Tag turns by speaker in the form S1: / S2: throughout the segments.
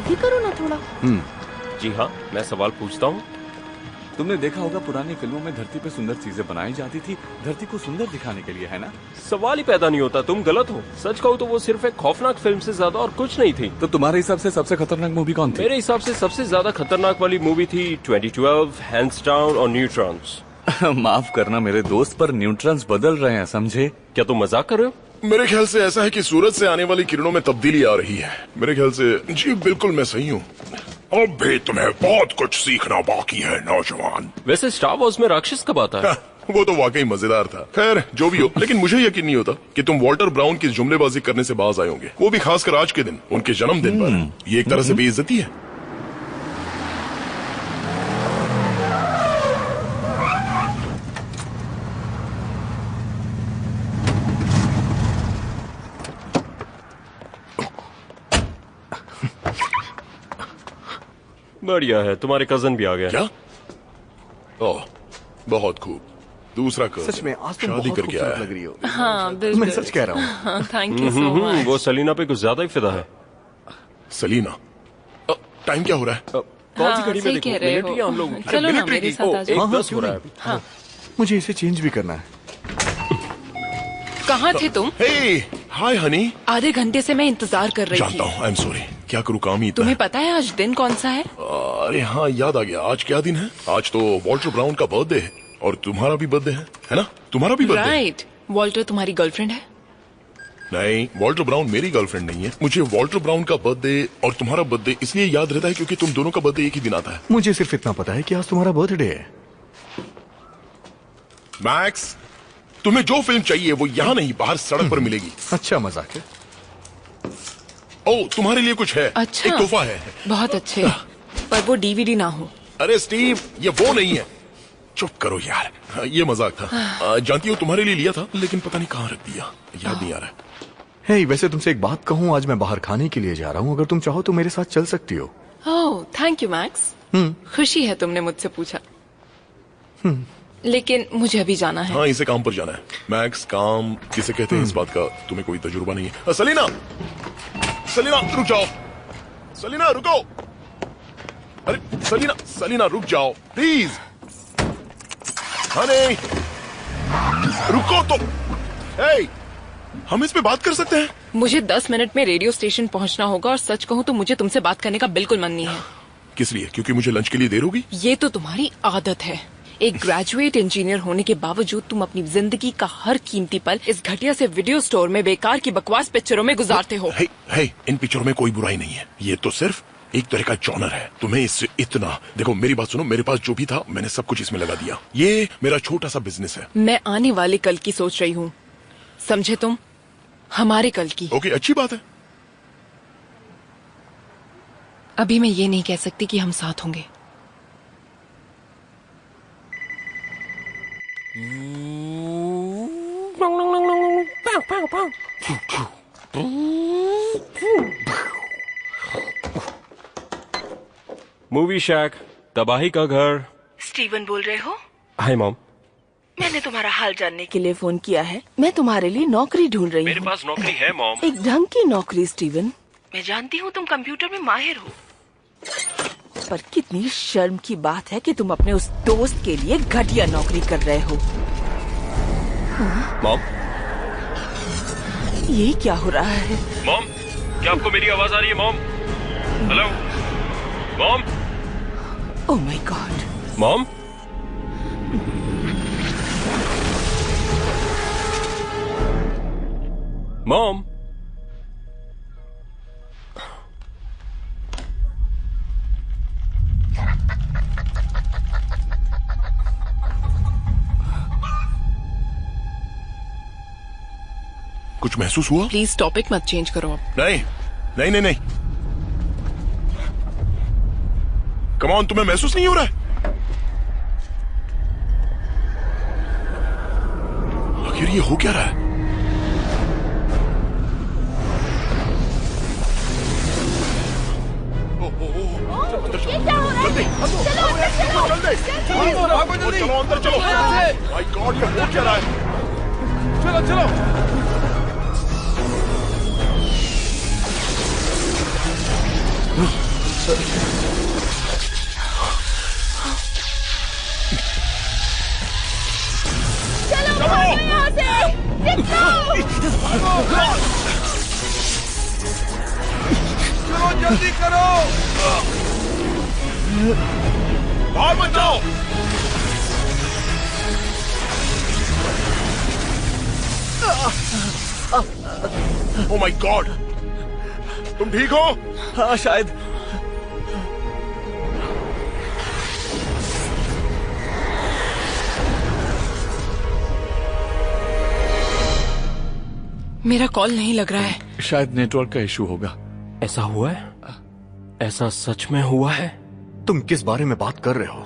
S1: भी करो ना थोड़ा।
S2: जी हाँ, मैं सवाल पूछता हूँ।
S3: तुमने देखा होगा पुरानी फिल्मों में धरती पे सुंदर चीजें बनाई जाती थी, धरती को सुंदर दिखाने के लिए, है ना?
S2: सवाल ही पैदा नहीं होता, तुम गलत हो। सच कहूँ तो वो सिर्फ एक खौफनाक फिल्म से ज्यादा और कुछ नहीं थी।
S3: तो तुम्हारे हिसाब से सबसे खतरनाक मूवी कौन थी?
S2: मेरे हिसाब से सबसे ज्यादा खतरनाक वाली मूवी थी 2012, हैंड्स डाउन और न्यूट्रॉन्स।
S3: माफ करना मेरे दोस्त, पर न्यूट्रॉन्स बदल रहे हैं, समझे?
S2: क्या तुम मजाक कर रहे हो?
S4: मेरे ख्याल से ऐसा है कि सूरज से आने वाली किरणों में तब्दीली आ रही है। मेरे ख्याल से जी बिल्कुल मैं सही हूँ। अब भी तुम्हें बहुत कुछ सीखना बाकी है नौजवान।
S2: वैसे स्टार वॉर्स में राक्षस कब आता है?
S4: वो तो वाकई मजेदार था। खैर जो भी हो, लेकिन मुझे यकीन नहीं होता कि तुम वॉल्टर ब्राउन की जुमलेबाजी करने से बाज आए होंगे, वो भी खासकर आज के दिन, उनके जन्मदिन पर। ये एक तरह से बेइज्जती है।
S2: बढ़िया है, तुम्हारे कजन भी आ गया।
S4: क्या? ओह, बहुत खूब। दूसरा कजन
S5: सच में आज तुम
S4: शादी
S5: बहुत
S4: करके आया
S5: खूबसूरत
S4: है।
S5: लग रही हो।
S1: हाँ बिल्कुल,
S5: मैं सच कह रहा हूँ।
S1: Thank you so much.
S2: वो सलीना पे कुछ ज्यादा ही फिदा है।
S4: सलीना, टाइम क्या हो रहा है?
S2: कौन सी
S1: हाँ,
S2: घड़ी में
S1: सही
S2: देखो?
S1: कह रहे हो।
S2: मिलिट्री हम लोग।
S1: चलो ना
S2: मिलिट्री
S1: मेरे
S2: की।
S1: साथ आ जाओ।
S2: 1:10 हो रहा है अभी।
S1: हाँ,
S5: मुझे इसे चेंज भी करना है।
S1: कहाँ थे तुम?
S4: हे, हाय हनी।
S1: आधे घंटे से मैं इंतजार कर रही
S4: जानता
S1: थी।
S4: हूँ, आई एम सॉरी। क्या करूँ, काम ही इतना
S1: तुम्हें
S4: है।
S1: पता है आज दिन कौन सा है?
S4: अरे हाँ, याद आ गया। आज क्या दिन है? आज तो वॉल्टर ब्राउन का बर्थडे है और तुम्हारा भी बर्थडे है ना? तुम्हारा भी बर्थडे है?
S1: राइट। वॉल्टर तुम्हारी गर्लफ्रेंड है?
S4: नहीं, वॉल्टर ब्राउन मेरी गर्लफ्रेंड नहीं है। मुझे वॉल्टर ब्राउन का बर्थडे और तुम्हारा बर्थडे इसलिए याद रहता है क्योंकि तुम दोनों का बर्थडे एक ही दिन आता है।
S5: मुझे सिर्फ इतना पता है कि आज तुम्हारा बर्थडे है।
S4: मैक्स, तुम्हें जो फिल्म चाहिए वो यहाँ नहीं, बाहर सड़क पर मिलेगी।
S5: अच्छा मजाक है।
S4: ओ, तुम्हारे लिए कुछ है।
S1: अच्छा।
S4: एक तोहफा है।
S1: बहुत अच्छे, पर वो डीवीडी ना हो।
S4: अरे स्टीव, ये वो नहीं है। चुप करो यार, ये मजाक था। जानती हो, तुम्हारे लिए लिया था लेकिन पता नहीं कहाँ रख दिया, याद नहीं आ रहा है।
S5: हे, वैसे तुमसे एक बात कहूँ, आज मैं बाहर खाने के लिए जा रहा हूँ। अगर तुम चाहो तो मेरे साथ चल सकती हो।
S1: Oh thank you max. खुशी है तुमने मुझसे पूछा। लेकिन मुझे अभी जाना है।
S4: हाँ, इसे काम पर जाना है। मैक्स, काम किसे कहते हैं इस बात का तुम्हें कोई तजुर्बा नहीं है। सलीना, सलीना रुक जाओ। सलीना रुको। अरे सलीना, सलीना रुक जाओ प्लीज। हनी, रुको तो। हे, हम इस पे बात कर सकते हैं?
S1: मुझे 10 मिनट में रेडियो स्टेशन पहुंचना होगा और सच कहूँ तो मुझे तुमसे बात करने का बिल्कुल मन नहीं है।
S4: किस लिए? क्योंकि मुझे लंच के लिए देर होगी?
S1: ये तो तुम्हारी आदत है। एक ग्रेजुएट इंजीनियर होने के बावजूद तुम अपनी जिंदगी का हर कीमती पल इस घटिया से वीडियो स्टोर में बेकार की बकवास पिक्चरों में गुजारते हो।
S4: हे, इन पिक्चरों में कोई बुराई नहीं है। ये तो सिर्फ एक तरह का जॉनर है। तुम्हें इससे इतना, देखो मेरी बात सुनो, मेरे पास जो भी था मैंने सब कुछ इसमें लगा दिया। ये मेरा छोटा सा बिजनेस है।
S1: मैं आने वाले कल की सोच रही हूँ, समझे तुम? हमारे कल की।
S4: ओके, अच्छी बात है।
S1: अभी मैं ये नहीं कह सकती कि हम साथ होंगे।
S2: मूवी शैक, तबाही का घर।
S1: स्टीवन बोल रहे हो?
S2: Hi mom.
S1: मैंने तुम्हारा हाल जानने के लिए फोन किया है। मैं तुम्हारे लिए नौकरी ढूंढ रही
S2: मेरे
S1: हूँ।
S2: पास नौकरी है मॉम।
S1: एक ढंग की नौकरी स्टीवन। मैं जानती हूँ तुम कंप्यूटर में माहिर हो, पर कितनी शर्म की बात है कि तुम अपने उस दोस्त के लिए घटिया नौकरी कर रहे हो।
S2: मॉम,
S1: ये क्या हो रहा है?
S2: मॉम, क्या आपको मेरी आवाज आ रही है mom? Hello mom?
S1: Oh my God.
S2: Mom? Mom?
S4: कुछ महसूस हुआ?
S1: प्लीज टॉपिक मत चेंज करो अब।
S4: नहीं नहीं नहीं नहीं। कम ऑन, तुम्हें महसूस नहीं हो रहा है? आखिर ये हो क्या रहा है? जल्दी चलो, अंदर चलो। माय गॉड, ये हो क्या रहा है?
S5: चलो चलो।
S1: चलो भागो यहाँ से,
S4: चलो जल्दी करो, भाग मत जाओ। ओ माय गॉड, तुम ठीक हो?
S3: हाँ शायद।
S1: मेरा कॉल नहीं लग रहा है।
S3: शायद नेटवर्क का इशू होगा।
S2: ऐसा हुआ है? ऐसा सच में हुआ है?
S5: तुम किस बारे में बात कर रहे हो?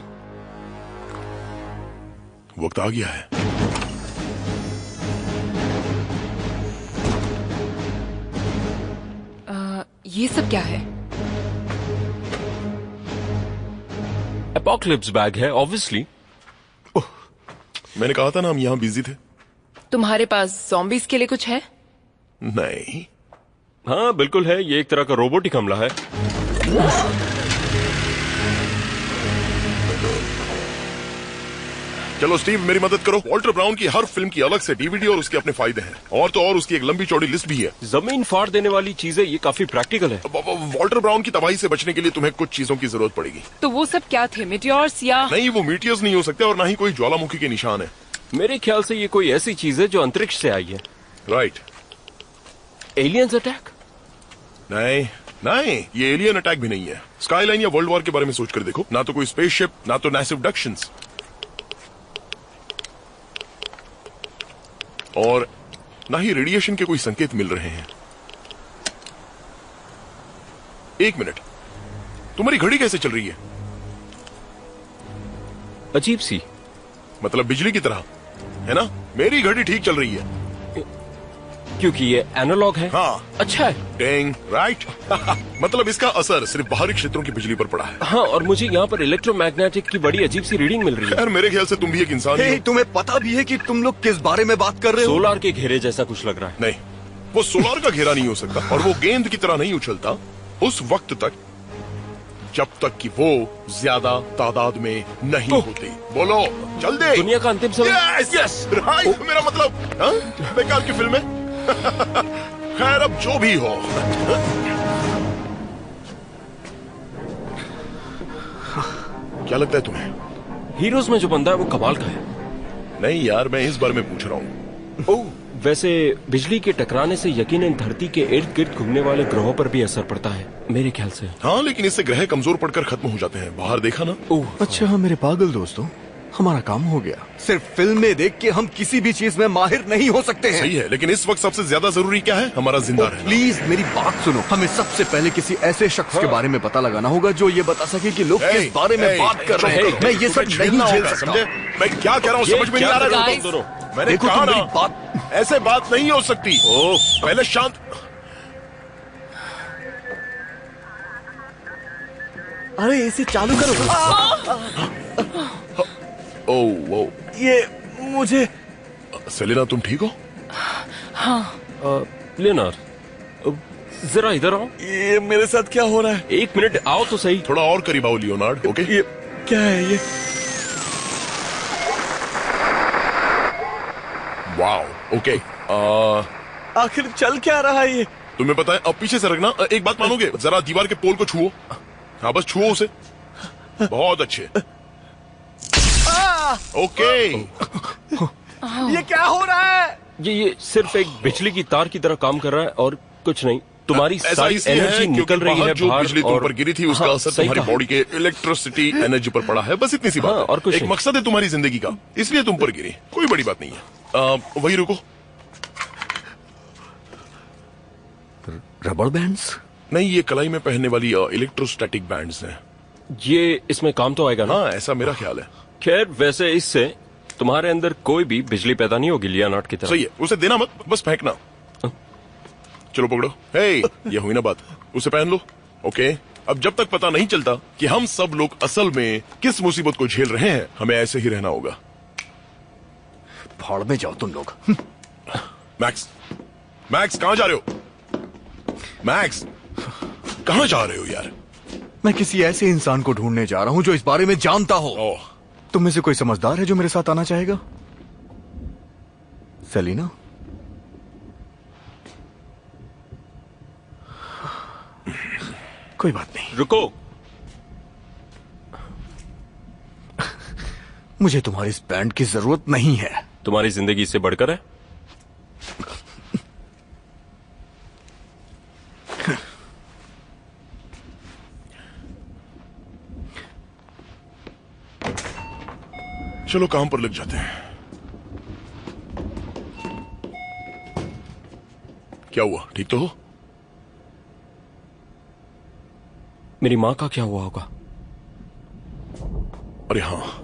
S4: वक्त आ गया है।
S1: ये सब क्या है?
S2: एपोकलिप्स बैग है ऑब्वियसली।
S4: मैंने कहा था ना हम यहाँ बिजी थे।
S1: तुम्हारे पास ज़ॉम्बीज़ के लिए कुछ है?
S4: नहीं।
S2: हाँ बिल्कुल है, ये एक तरह का रोबोटिक हमला है।
S4: चलो स्टीव मेरी मदद करो। वॉल्टर ब्राउन की हर फिल्म की अलग से डीवीडी और उसके अपने फायदे हैं, और तो और उसकी एक लंबी चौड़ी लिस्ट भी है।
S2: जमीन फाड़ देने वाली चीजें, ये काफी प्रैक्टिकल है।
S4: वॉल्टर ब्राउन की तबाही से बचने के लिए तुम्हें कुछ चीजों की जरूरत पड़ेगी।
S1: तो वो सब क्या थे? मीटियोर्स या?
S4: नहीं, वो मीटियर्स नहीं हो सकते और ना ही कोई ज्वालामुखी के निशान है।
S2: मेरे ख्याल से ये कोई ऐसी चीज है जो अंतरिक्ष से आई है।
S4: राइट।
S2: Aliens attack?
S4: नहीं नहीं, ये एलियन अटैक भी नहीं है। स्काईलाइन या वर्ल्ड वॉर के बारे में सोचकर देखो, ना तो कोई स्पेसशिप, ना तो मैसिव abductions, और ना ही रेडिएशन के कोई संकेत मिल रहे हैं। एक मिनट, तुम्हारी घड़ी कैसे चल रही है?
S2: अजीब सी।
S4: मतलब बिजली की तरह, है ना? मेरी घड़ी ठीक चल रही है।
S2: क्योंकि ये एनालॉग है।
S4: हाँ।
S2: अच्छा है।
S4: डेंग, राइट। मतलब इसका असर सिर्फ बाहरी क्षेत्रों की बिजली पर पड़ा है।
S2: हाँ, और मुझे यहाँ पर इलेक्ट्रोमैग्नेटिक की बड़ी अजीब सी रीडिंग मिल रही है।
S4: यार मेरे ख्याल से तुम भी एक इंसान ही
S5: हे,
S4: हो।
S5: तुम्हें पता भी है कि तुम लोग किस बारे में बात कर रहे हो?
S2: सोलार के घेरे जैसा कुछ लग रहा है।
S4: नहीं, वो सोलार का घेरा नहीं हो सकता, और वो गेंद की तरह नहीं उछलता उस वक्त तक जब तक कि वो ज्यादा तादाद में नहीं होती। बोलो जल्दी।
S2: दुनिया का अंतिम समय।
S4: Yes yes, right. मेरा मतलब, हाँ? बेकार की फिल्म है। खैर अब जो भी हो। क्या लगता है तुम्हें?
S2: हीरोज में जो बंदा है वो कमाल का है।
S4: नहीं यार, मैं इस बारे में पूछ रहा हूँ।
S2: ओह, वैसे बिजली के टकराने से यकीनन धरती के इर्द गिर्द घूमने वाले ग्रहों पर भी असर पड़ता है मेरे ख्याल से।
S4: हाँ, लेकिन इससे ग्रह कमजोर पड़कर खत्म हो जाते हैं। बाहर देखा ना?
S2: ओह
S5: अच्छा हाँ मेरे पागल दोस्तों, हमारा काम हो गया। सिर्फ फिल्में देख के हम किसी भी चीज में माहिर नहीं हो सकते हैं।
S4: सही है, लेकिन इस वक्त सबसे ज्यादा जरूरी क्या है? हमारा जिंदा रहना।
S5: प्लीज मेरी बात सुनो। हमें सबसे पहले किसी ऐसे शख्स के बारे में पता लगाना होगा जो ये बता सके कि लोग किस बारे में बात कर रहे हैं। मैं ये सब नहीं झेल सकता।
S4: समझे? मैं क्या कह रहा हूँ समझ में नहीं आ रहा है?
S2: दोनों।
S4: मैंने
S5: देखो
S4: कहा
S5: तुम मेरी
S4: ना,
S5: बात।
S4: ऐसे बात नहीं हो सकती। पहले शांत।
S5: अरे इसे चालू करो।
S4: ओह वो,
S5: ये मुझे।
S4: सेलिना तुम ठीक हो?
S2: लियोनार्ड, जरा इधर आओ।
S3: ये मेरे साथ क्या हो रहा है?
S2: एक मिनट आओ तो सही।
S4: थोड़ा और करीब आओ लियोनार्ड। ओके,
S3: ये क्या है ये?
S4: वाओ। ओके,
S3: आखिर चल क्या रहा है ये?
S4: तुम्हें पता है, अब पीछे से रखना। एक बात मानोगे? जरा दीवार के पोल को छुओ। हाँ बस छुओ उसे। बहुत अच्छे। ओके।
S3: ये क्या हो रहा है?
S2: ये सिर्फ एक बिजली की तार की तरह काम कर रहा है और कुछ नहीं। तुम्हारी
S4: ऐसा
S2: सारी
S4: इसलिए है
S2: एनर्जी
S4: क्योंकि
S2: निकल रही
S4: बाहर
S2: है
S4: जो
S2: बाहर
S4: बिजली तुम पर गिरी थी उसका
S2: हाँ,
S4: असर
S2: सही
S4: तुम्हारी
S2: कहा।
S4: बॉडी के इलेक्ट्रिसिटी एनर्जी पर पड़ा है। बस इतनी सी बात
S2: हाँ,
S4: है।
S2: और कुछ
S4: एक
S2: नहीं।
S4: मकसद है तुम्हारी जिंदगी का, इसलिए तुम पर गिरी। कोई बड़ी बात नहीं है। वही रुको।
S5: रबड़ बैंड्स?
S4: नहीं, ये कलाई में पहनने वाली इलेक्ट्रोस्टैटिक बैंड्स हैं।
S2: ये इसमें काम तो आएगा ना?
S4: हाँ, ऐसा मेरा ख्याल है।
S2: खैर, वैसे इससे तुम्हारे अंदर कोई भी बिजली पैदा नहीं होगी लियोनार्ड की तरह।
S4: सही है, उसे देना मत, बस फेंकना। चलो पकड़ो। हे, ये हुई ना बात। उसे पहन लो। ओके, अब जब तक पता नहीं चलता कि हम सब लोग असल में किस मुसीबत को झेल रहे हैं, हमें ऐसे ही रहना होगा।
S5: भाड़ में जाओ तुम लोग।
S4: मैक्स, मैक्स कहां जा रहे हो? मैक्स, कहां जा रहे हो यार?
S5: मैं किसी ऐसे इंसान को ढूंढने जा रहा हूं जो इस बारे में जानता हो।
S4: ओह,
S5: तुम में से कोई समझदार है जो मेरे साथ आना चाहेगा? सेलिना? कोई बात नहीं।
S2: रुको।
S5: मुझे तुम्हारी इस बैंड की जरूरत नहीं है।
S2: तुम्हारी जिंदगी इससे बढ़कर है?
S4: चलो काम पर लग जाते हैं। क्या हुआ, ठीक तो हो?
S2: मेरी माँ का क्या हुआ होगा?
S4: अरे हाँ,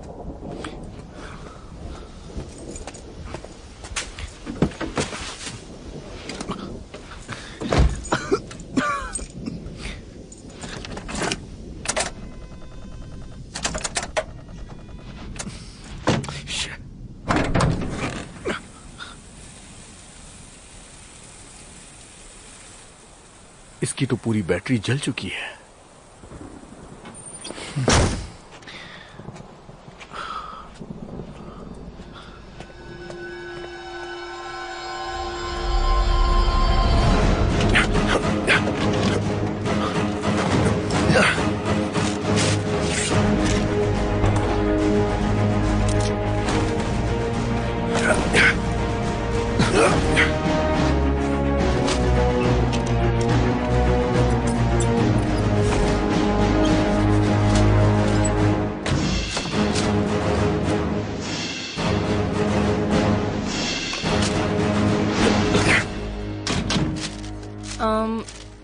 S5: इसकी तो पूरी बैटरी जल चुकी है।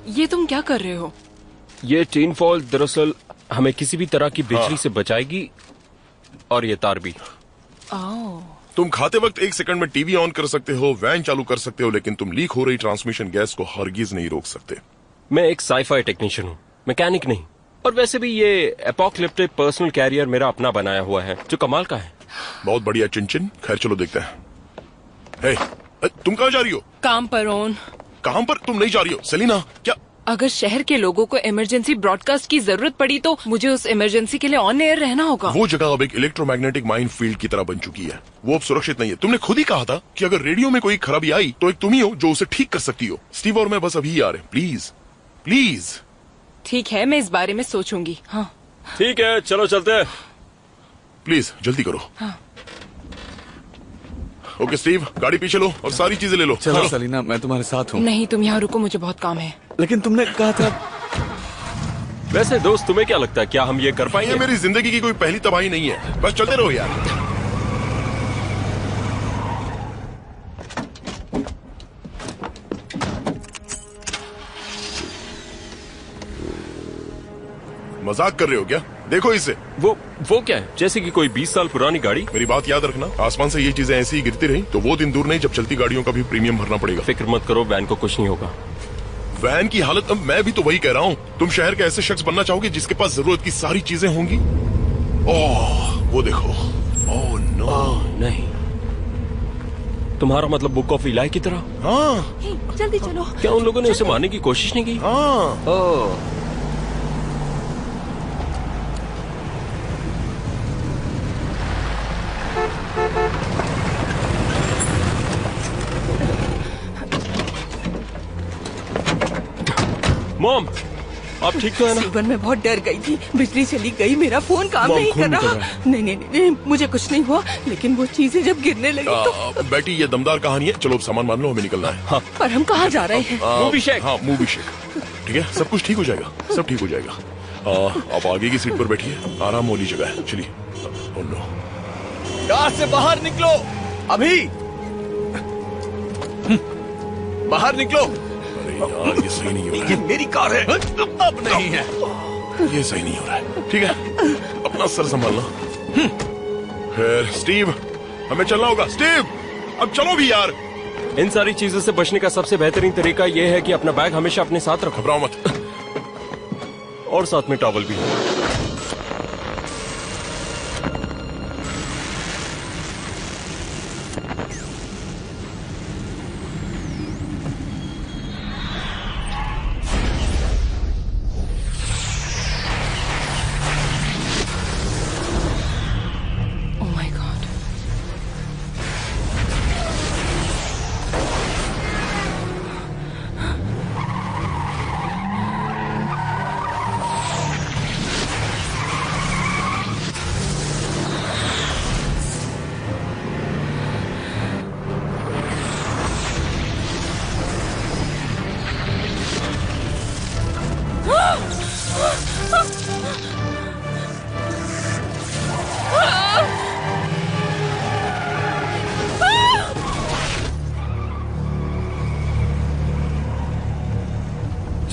S1: ये तुम क्या कर रहे हो?
S2: ये टीन फॉल दरअसल हमें किसी भी तरह की बिजली से बचाएगी, और ये तार भी।
S4: तुम खाते वक्त 1 सेकंड में टीवी ऑन कर सकते हो, वैन चालू कर सकते हो, लेकिन तुम लीक हो रही ट्रांसमिशन गैस को हरगिज नहीं रोक सकते।
S2: मैं एक साईफाई टेक्नीशियन हूँ, मैकेनिक नहीं। और वैसे भी ये एपोकलिप्टिक पर्सनल कैरियर मेरा अपना बनाया हुआ है, जो कमाल का है।
S4: बहुत बढ़िया चिंचिन। खैर चलो देखते हैं। हे, तुम कहाँ जा रही हो?
S1: काम पर ऑन।
S4: काम पर तुम नहीं जा रही हो सेलिना? क्या?
S1: अगर शहर के लोगों को इमरजेंसी ब्रॉडकास्ट की जरूरत पड़ी तो मुझे उस इमरजेंसी के लिए ऑन एयर रहना होगा।
S4: वो जगह अब एक इलेक्ट्रोमैग्नेटिक माइन फील्ड की तरह बन चुकी है। वो अब सुरक्षित नहीं है। तुमने खुद ही कहा था कि अगर रेडियो में कोई खराबी आई तो एक तुम ही हो जो उसे ठीक कर सकती हो। स्टीव और मैं बस अभी आ रहे हैं। Please please.
S1: ठीक है, मैं इस बारे में सोचूंगी। हाँ
S2: ठीक है, चलो चलते हैं।
S4: प्लीज जल्दी करो।
S1: हाँ।
S4: ओके स्टीव, गाड़ी पीछे लो और सारी चीजें ले लो।
S3: चलो सलीना, मैं तुम्हारे साथ हूँ।
S1: नहीं, तुम यहाँ रुको, मुझे बहुत काम है।
S3: लेकिन तुमने कहा था।
S2: वैसे दोस्त, तुम्हें क्या लगता है, क्या हम ये कर पाएंगे?
S4: ये मेरी जिंदगी की कोई पहली तबाही नहीं है। बस चलते रहो यार। मजाक कर रहे हो क्या? देखो इसे।
S2: वो क्या है? जैसे कि कोई 20 साल पुरानी गाड़ी।
S4: मेरी बात याद रखना, आसमान से ये चीजें ऐसी ही गिरती रही तो वो दिन दूर नहीं जब चलती गाड़ियों का भी प्रीमियम भरना पड़ेगा।
S2: फिक्र मत करो, वैन को कुछ नहीं होगा।
S4: वैन की हालत, अब मैं भी तो वही कह रहा हूँ। तुम शहर के ऐसे शख्स बनना चाहोगे जिसके पास जरूरत की सारी चीजें होंगी। ओह वो देखो। Oh no.
S2: नहीं, तुम्हारा मतलब बुक ऑफ इलाई की तरह?
S4: हाँ
S1: जल्दी चलो।
S2: क्या उन लोगों ने उसे मारने की कोशिश नहीं की?
S4: हाँ।
S2: ओह, मॉम, आप ठीक तो है ना?
S1: जीवन में बहुत डर गई थी। बिजली चली गई, मेरा फोन काम
S2: मॉम,
S1: नहीं
S2: खून
S1: कर
S2: निकल
S1: रहा।
S2: रहा है।
S1: नहीं, मुझे कुछ नहीं हुआ, लेकिन वो चीजें जब गिरने लगी तो।
S4: बेटी ये दमदार कहानी है। चलो अब सामान मान लो, हमें निकलना है। हाँ।
S1: पर हम कहाँ जा रहे हैं?
S2: Movie shake.
S4: हाँ मूवी शेक। ठीक है, सब कुछ ठीक हो जाएगा, सब ठीक हो जाएगा। आप आगे की सीट पर बैठिए, आराम वाली जगह है। चलिए। Oh no.
S5: कार से बाहर निकलो अभी। बाहर निकलो।
S4: अरे यार ये सही नहीं हो रहा
S5: ये मेरी कार है। अब नहीं है।
S4: है। ये सही नहीं हो रहा है। ठीक है, अपना सर संभालना। खैर स्टीव, हमें चलना होगा। स्टीव अब चलो भी यार।
S2: इन सारी चीजों से बचने का सबसे बेहतरीन तरीका यह है कि अपना बैग हमेशा अपने साथ रखो,
S4: घबराओ मत।
S2: और साथ में टॉवल भी।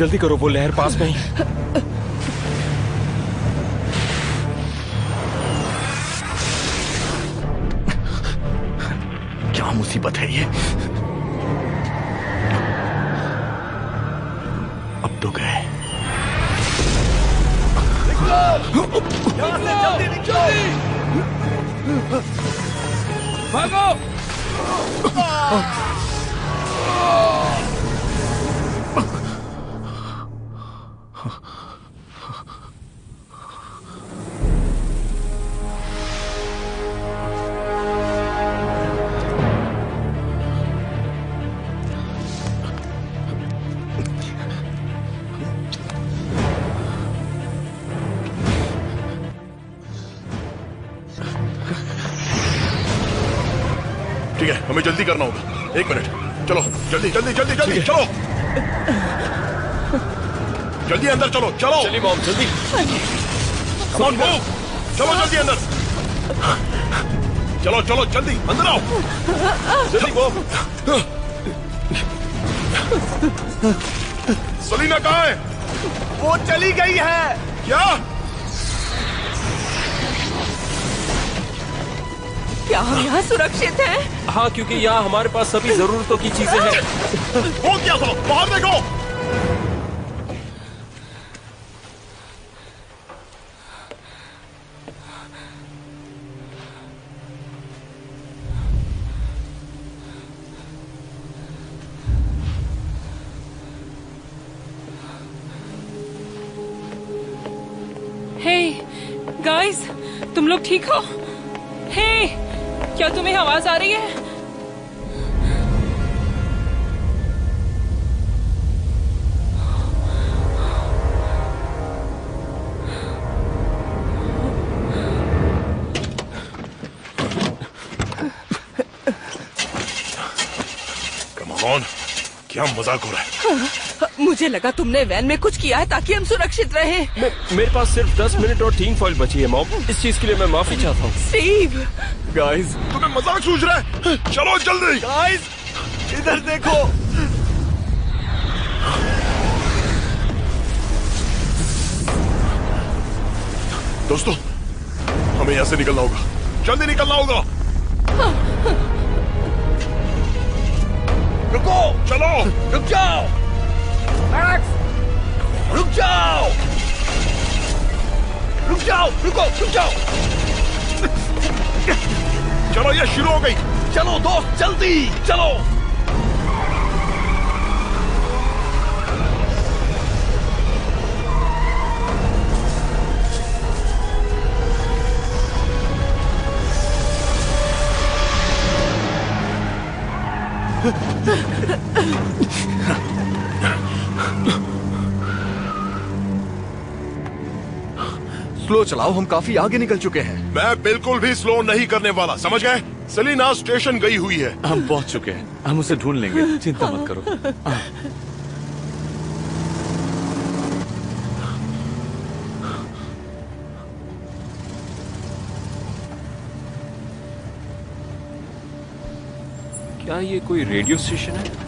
S2: जल्दी करो, वो लहर पास में ही।
S5: क्या मुसीबत है ये? अब तो गए।
S2: भागो!
S4: ठीक है, हमें जल्दी करना होगा। 1 मिनट, चलो जल्दी जल्दी जल्दी जल्दी चलो, जल्दी अंदर चलो चलो।
S2: चलिए मॉम, जल्दी।
S4: Come on, move! चलो जल्दी अंदर, चलो चलो जल्दी अंदर आओ, जल्दी मॉम। सलीना कहाँ है?
S5: वो चली गई है।
S4: क्या?
S1: क्या हम यहाँ सुरक्षित हैं?
S2: हाँ, क्योंकि यहाँ हमारे पास सभी जरूरतों की चीजें हैं।
S4: हो क्या सब? बाहर देखो।
S6: हे गाइस, तुम लोग ठीक हो? हे, क्या तुम्हें आवाज आ रही है?
S4: Come on, क्या मजाक हो रहा है?
S1: मुझे लगा तुमने वैन में कुछ किया है ताकि हम सुरक्षित रहें।
S2: मेरे पास सिर्फ 10 मिनट और 3 फॉइल बची है मॉम। इस चीज के लिए मैं माफी चाहता हूँ।
S1: स्टीव,
S5: गाइस,
S4: तुम्हें मजाक सूझ रहा है? चलो जल्दी।
S5: गाइस, इधर देखो।
S4: दोस्तों, हमें यहाँ से निकलना होगा, जल्दी निकलना होगा। रुको, चलो,
S5: रुक जाओ मैक्स, रुक जाओ, रुक जाओ, रुको, रुक जाओ।
S4: चलो, ये शुरू हो गई।
S5: चलो दोस्त, जल्दी चलो। स्लो चलाओ, हम काफी आगे निकल चुके हैं।
S4: मैं बिल्कुल भी स्लो नहीं करने वाला, समझ गए? सलीना स्टेशन गई हुई है।
S3: हम पहुंच चुके हैं, हम उसे ढूंढ लेंगे, चिंता मत करो।
S2: क्या ये कोई रेडियो स्टेशन है?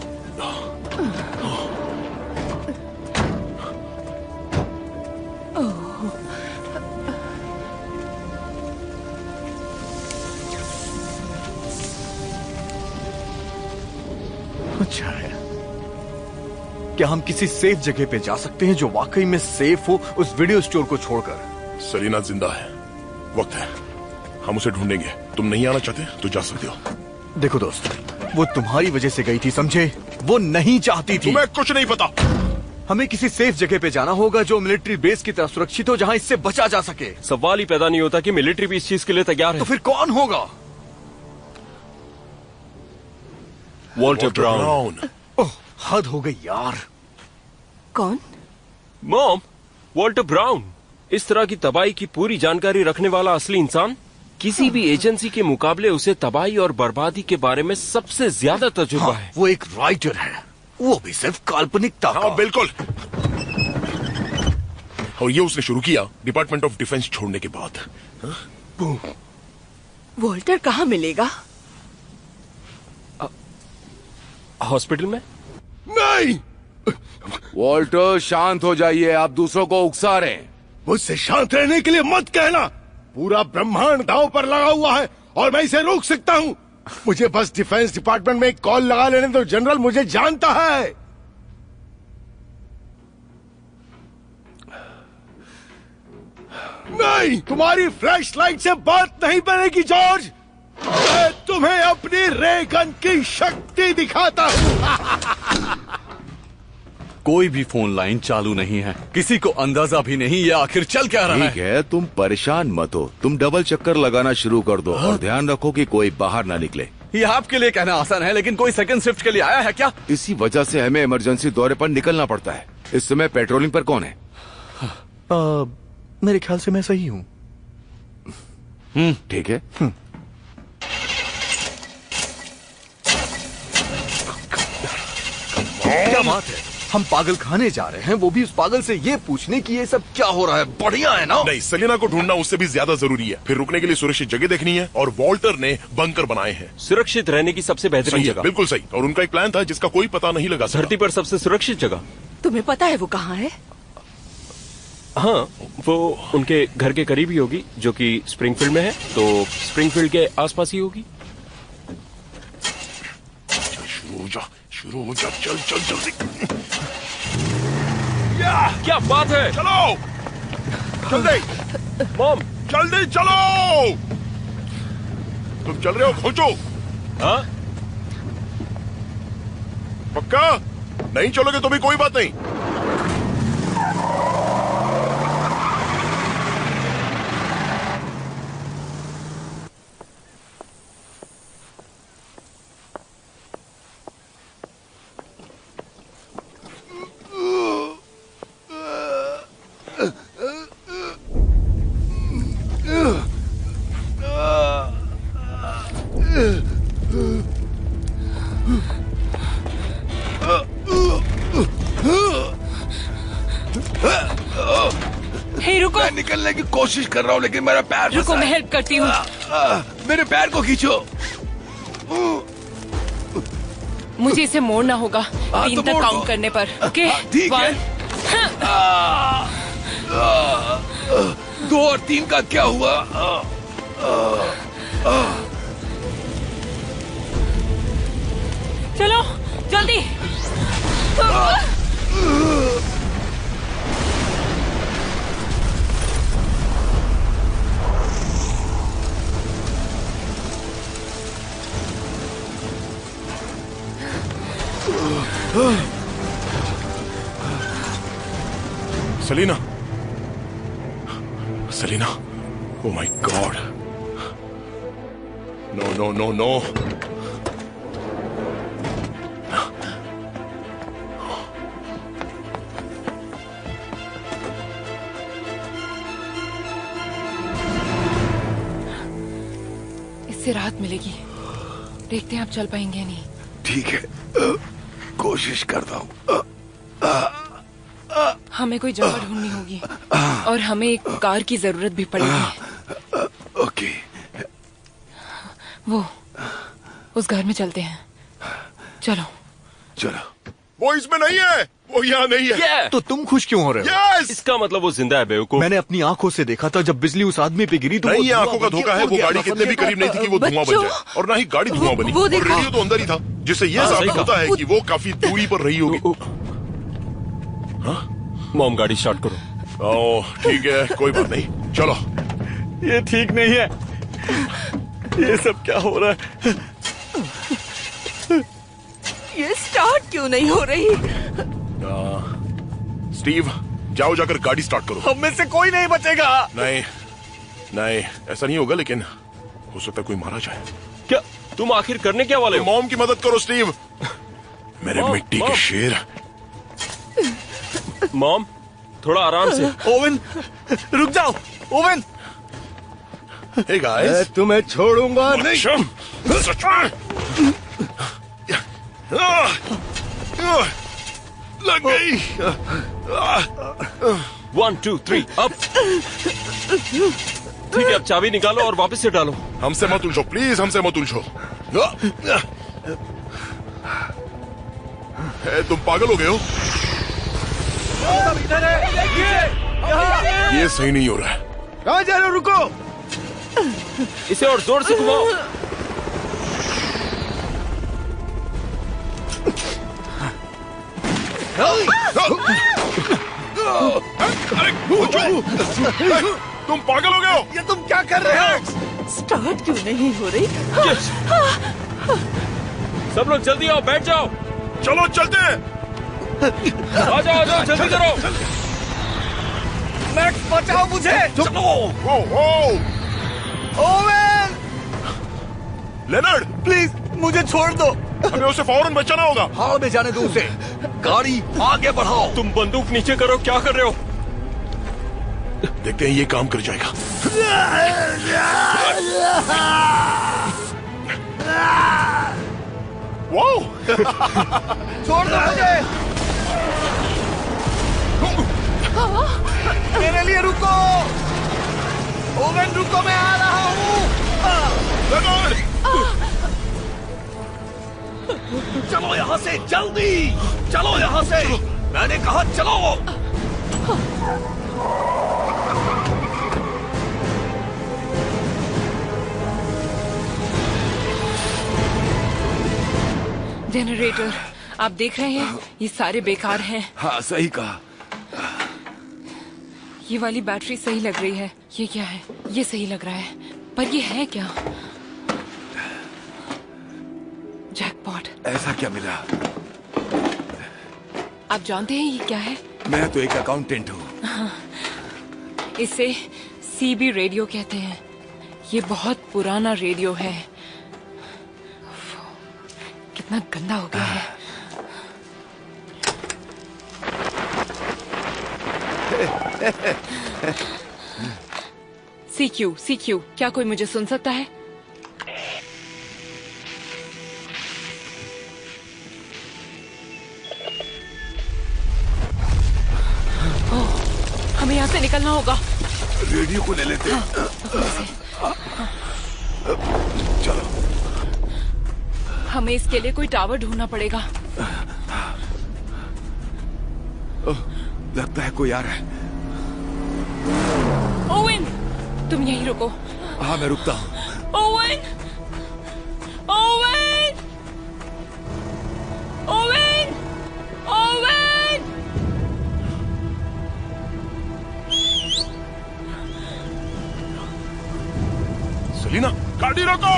S5: अच्छा है। क्या हम किसी सेफ जगह पे जा सकते हैं जो वाकई में सेफ हो, उस वीडियो स्टोर को छोड़कर?
S4: सलीना जिंदा है, वक्त है, हम उसे ढूंढेंगे। तुम नहीं आना चाहते तो जा सकते हो।
S5: देखो दोस्त, वो तुम्हारी वजह से गई थी, समझे? वो नहीं चाहती थी।
S4: तुम्हें कुछ नहीं पता।
S5: हमें किसी सेफ जगह पे जाना होगा जो मिलिट्री बेस की तरह सुरक्षित हो, जहां इससे बचा जा सके।
S2: सवाल ही पैदा नहीं होता कि मिलिट्री भी इस चीज के लिए तैयार है।
S5: तो फिर कौन होगा?
S2: Walter brown.
S5: ओह, हद हो गई यार।
S1: कौन?
S2: मॉम, वॉल्टर ब्राउन, इस तरह की तबाही की पूरी जानकारी रखने वाला असली इंसान। किसी भी एजेंसी के मुकाबले उसे तबाही और बर्बादी के बारे में सबसे ज्यादा तजुर्बा है।
S5: वो एक राइटर है, वो भी सिर्फ काल्पनिकता का।
S4: हाँ बिल्कुल। और ये उसने शुरू किया डिपार्टमेंट ऑफ डिफेंस छोड़ने के बाद।
S1: वॉल्टर कहाँ मिलेगा?
S2: हॉस्पिटल में?
S4: नहीं,
S7: वॉल्टर शांत हो जाइए, आप दूसरों को उकसा रहे हैं।
S8: मुझसे शांत रहने के लिए मत कहना। पूरा ब्रह्मांड दांव पर लगा हुआ है और मैं इसे रोक सकता हूँ। मुझे बस डिफेंस डिपार्टमेंट में एक कॉल लगा लेने दो। जनरल मुझे जानता है। नहीं, तुम्हारी फ्लैश लाइट से बात नहीं बनेगी जॉर्ज। मैं तुम्हें अपनी रे गन की शक्ति दिखाता हूँ।
S3: कोई भी फोन लाइन चालू नहीं है, किसी को अंदाजा भी नहीं ये आखिर चल क्या रहा है।
S7: ठीक है, तुम परेशान मत हो। तुम डबल चक्कर लगाना शुरू कर दो और ध्यान रखो कि कोई बाहर ना निकले।
S3: ये आपके लिए कहना आसान है, लेकिन कोई सेकंड शिफ्ट के लिए आया है क्या?
S7: इसी वजह से हमें इमरजेंसी दौरे पर निकलना पड़ता है। इस समय पेट्रोलिंग पर कौन है?
S5: मेरे ख्याल से मैं सही हूँ।
S7: ठीक है।
S5: क्या बात है, हम पागल खाने जा रहे हैं, वो भी उस पागल से ये पूछने की ये सब क्या हो रहा है। बढ़िया है ना?
S4: नहीं, सेलिना को ढूंढना उससे भी ज्यादा जरूरी है। फिर रुकने के लिए सुरक्षित जगह देखनी है और वॉल्टर ने बंकर बनाए हैं।
S2: सुरक्षित रहने की सबसे बेहतरीन
S4: सही है,
S2: जगह।
S4: बिल्कुल सही। और उनका एक प्लान था जिसका कोई पता नहीं लगा सका।
S2: धरती पर सबसे सुरक्षित जगह।
S1: तुम्हें पता है वो कहाँ है?
S2: हाँ, वो उनके घर के करीब ही होगी, जो कि स्प्रिंगफील्ड में है, तो स्प्रिंगफील्ड के आसपास ही होगी।
S4: शुरू हो जा, चल चल जल्दी।
S2: क्या बात है?
S4: चलो जल्दी,
S2: मॉम,
S4: जल्दी चलो। तुम चल रहे हो, खोजो।
S2: हाँ?
S4: पक्का? नहीं चलोगे तो भी कोई बात नहीं।
S6: हे रुको,
S7: मैं निकलने की कोशिश कर रहा हूँ लेकिन मेरा पैर
S6: रुको,
S7: फंसा
S6: मैं
S7: है।
S6: हेल्प करती हूँ।
S7: मेरे पैर को खींचो।
S6: मुझे इसे मोड़ना होगा 3
S7: तो
S6: तक
S7: मोड़ दो।
S6: काउंट करने पर। ओके,
S7: ठीक है। 2 और 3 का क्या हुआ?
S6: चलो जल्दी।
S4: Selina, Selina, oh my god, no no no no.
S6: इससे राहत मिलेगी। देखते हैं आप चल पाएंगे या नहीं।
S7: ठीक है, कोशिश करता हूँ।
S6: हमें कोई जगह ढूंढनी होगी और हमें एक कार की जरूरत भी पड़ेगी।
S7: ओके,
S6: वो उस घर में चलते हैं। चलो
S7: चलो।
S4: वो इसमें नहीं है, वो यहाँ नहीं है।
S2: Yeah!
S5: तो तुम खुश क्यों हो रहे हो?
S4: यस,
S2: इसका मतलब वो जिंदा है, बेवकूफ।
S5: मैंने अपनी आंखों से देखा था जब बिजली उस आदमी पे गिरी तो
S4: नहीं,
S5: वो
S4: ये
S5: धुआं
S4: आंखों का
S5: बन के
S4: धोखा है।
S5: उड़
S4: वो
S5: गया
S4: गाड़ी
S5: था।
S4: कितने भी करीब नहीं थी कि वो धुआं बन जाए, और ना ही गाड़ी धुआं बनी।
S1: वो
S4: और
S1: देखो।
S4: रेडियो तो अंदर ही था, जिससे ये
S2: हाँ, सही
S4: साबित
S2: कहा।
S4: होता है कि वो काफी दूरी पर रही होगी।
S2: मॉम, गाड़ी स्टार्ट करो।
S4: ओह ठीक है, कोई बात नहीं, चलो।
S3: ये ठीक नहीं है। ये सब क्या हो रहा है?
S1: ये स्टार्ट क्यों नहीं हो रही?
S4: स्टीव, जाओ जाकर गाड़ी स्टार्ट करो।
S3: हम में से कोई नहीं बचेगा।
S4: नहीं नहीं, ऐसा नहीं होगा, लेकिन हो सकता है कोई मारा जाए।
S2: क्या तुम आखिर करने क्या वाले हो?
S4: मॉम की मदद करो स्टीव, मेरे
S2: मॉम,
S4: मिट्टी के
S2: मॉम।
S4: शेर।
S2: मॉम, थोड़ा आराम से।
S3: ओवन, रुक जाओ। ओवन,
S4: हे गाइस,
S8: मैं तुम्हें छोड़ूंगा नहीं।
S4: सच में लग गई।
S2: 1 2 3 अब। ठीक है, अब चाबी निकालो और वापस से डालो।
S4: हमसे मत उलझो प्लीज, हमसे मत उलझो। तुम पागल हो गए हो?
S5: इधर है,
S4: ये सही नहीं हो रहा है।
S8: कहाँ जा रहे हो? रुको।
S2: इसे और जोर से घुमाओ।
S4: अरे तुम पागल हो गए हो?
S8: ये तुम क्या कर रहे हो?
S1: स्टार्ट क्यों नहीं हो रही?
S2: सब लोग जल्दी आओ, बैठ जाओ।
S4: चलो चलते हैं।
S2: आ जाओ जल्दी करो।
S5: मैक्स बचाओ मुझे। चलो।
S8: ओवेन!
S4: लेनर्ड
S5: प्लीज मुझे छोड़ दो।
S4: हमें उसे फौरन बचाना होगा।
S5: हाल में जाने दो उसे। गाड़ी आगे बढ़ाओ।
S2: तुम बंदूक नीचे करो, क्या कर रहे हो?
S4: देखते हैं ये काम कर जाएगा। वाओ!
S5: छोड़ दो मुझे। मेरे लिए रुको। ओवेन रुको, मैं आ रहा हूँ। चलो यहाँ से जल्दी। चलो यहाँ से। मैंने कहा चलो।
S6: जनरेटर, आप देख रहे हैं ये सारे बेकार हैं।
S7: हाँ सही कहा।
S6: ये वाली बैटरी सही लग रही है। ये क्या है? ये सही लग रहा है, पर ये है क्या? जैकपॉट।
S7: ऐसा क्या मिला?
S6: आप जानते हैं ये क्या है?
S7: मैं तो एक अकाउंटेंट हूँ।
S6: इसे सीबी रेडियो कहते हैं। ये बहुत पुराना रेडियो है। कितना गंदा हो गया है। CQ, क्या कोई मुझे सुन सकता है? हमें यहाँ से निकलना होगा।
S7: रेडियो को ले लेते हैं। चलो।
S6: हमें इसके लिए कोई टावर ढूंढना पड़ेगा।
S7: लगता है कोई आ रहा है।
S6: ओवेन, तुम यहीं रुको।
S7: हाँ मैं रुकता हूँ।
S6: Owen! Owen! Owen! Owen!
S4: Selina, गाड़ी रोको।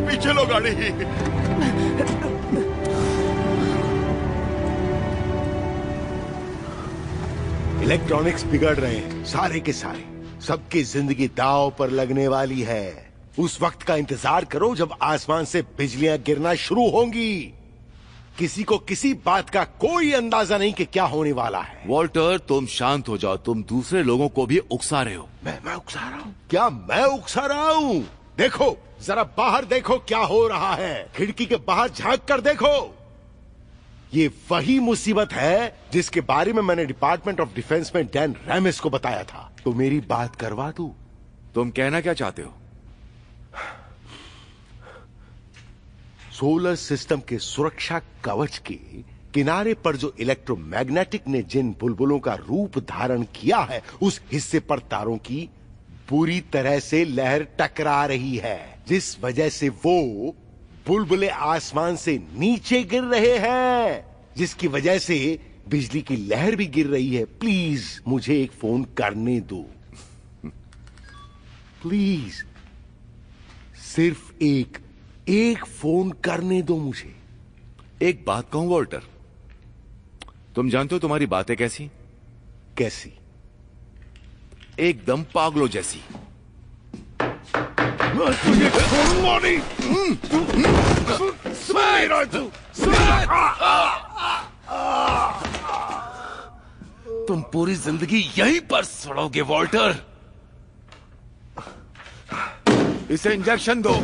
S4: पीछे लो गाड़ी।
S8: इलेक्ट्रॉनिक्स बिगड़ रहे हैं, सारे के सारे। सबकी जिंदगी दांव पर लगने वाली है। उस वक्त का इंतजार करो जब आसमान से बिजलियां गिरना शुरू होंगी। किसी को किसी बात का कोई अंदाजा नहीं कि क्या होने वाला है।
S7: वॉल्टर तुम शांत हो जाओ। तुम दूसरे लोगों को भी उकसा रहे हो।
S8: मैं उकसा रहा हूँ? क्या मैं उकसा रहा हूँ? देखो जरा बाहर देखो क्या हो रहा है। खिड़की के बाहर झांक कर देखो। ये वही मुसीबत है जिसके बारे में मैंने डिपार्टमेंट ऑफ डिफेंस में डैन रैमिस को बताया था। तो मेरी बात करवा दूं?
S7: तुम कहना क्या चाहते हो?
S8: सोलर सिस्टम के सुरक्षा कवच के किनारे पर जो इलेक्ट्रोमैग्नेटिक ने जिन बुलबुलों का रूप धारण किया है, उस हिस्से पर तारों की बुरी तरह से लहर टकरा रही है, जिस वजह से वो बुलबुले आसमान से नीचे गिर रहे हैं, जिसकी वजह से बिजली की लहर भी गिर रही है। प्लीज मुझे एक फोन करने दो। प्लीज सिर्फ एक फोन करने दो मुझे।
S7: एक बात कहूं वॉल्टर, तुम जानते हो तुम्हारी बातें कैसी?
S8: कैसी?
S7: एकदम पागलों जैसी।
S8: तुझे छोड़ूंगा नहीं।
S7: तुम पूरी जिंदगी यहीं पर सड़ोगे वॉल्टर। इसे इंजेक्शन दो।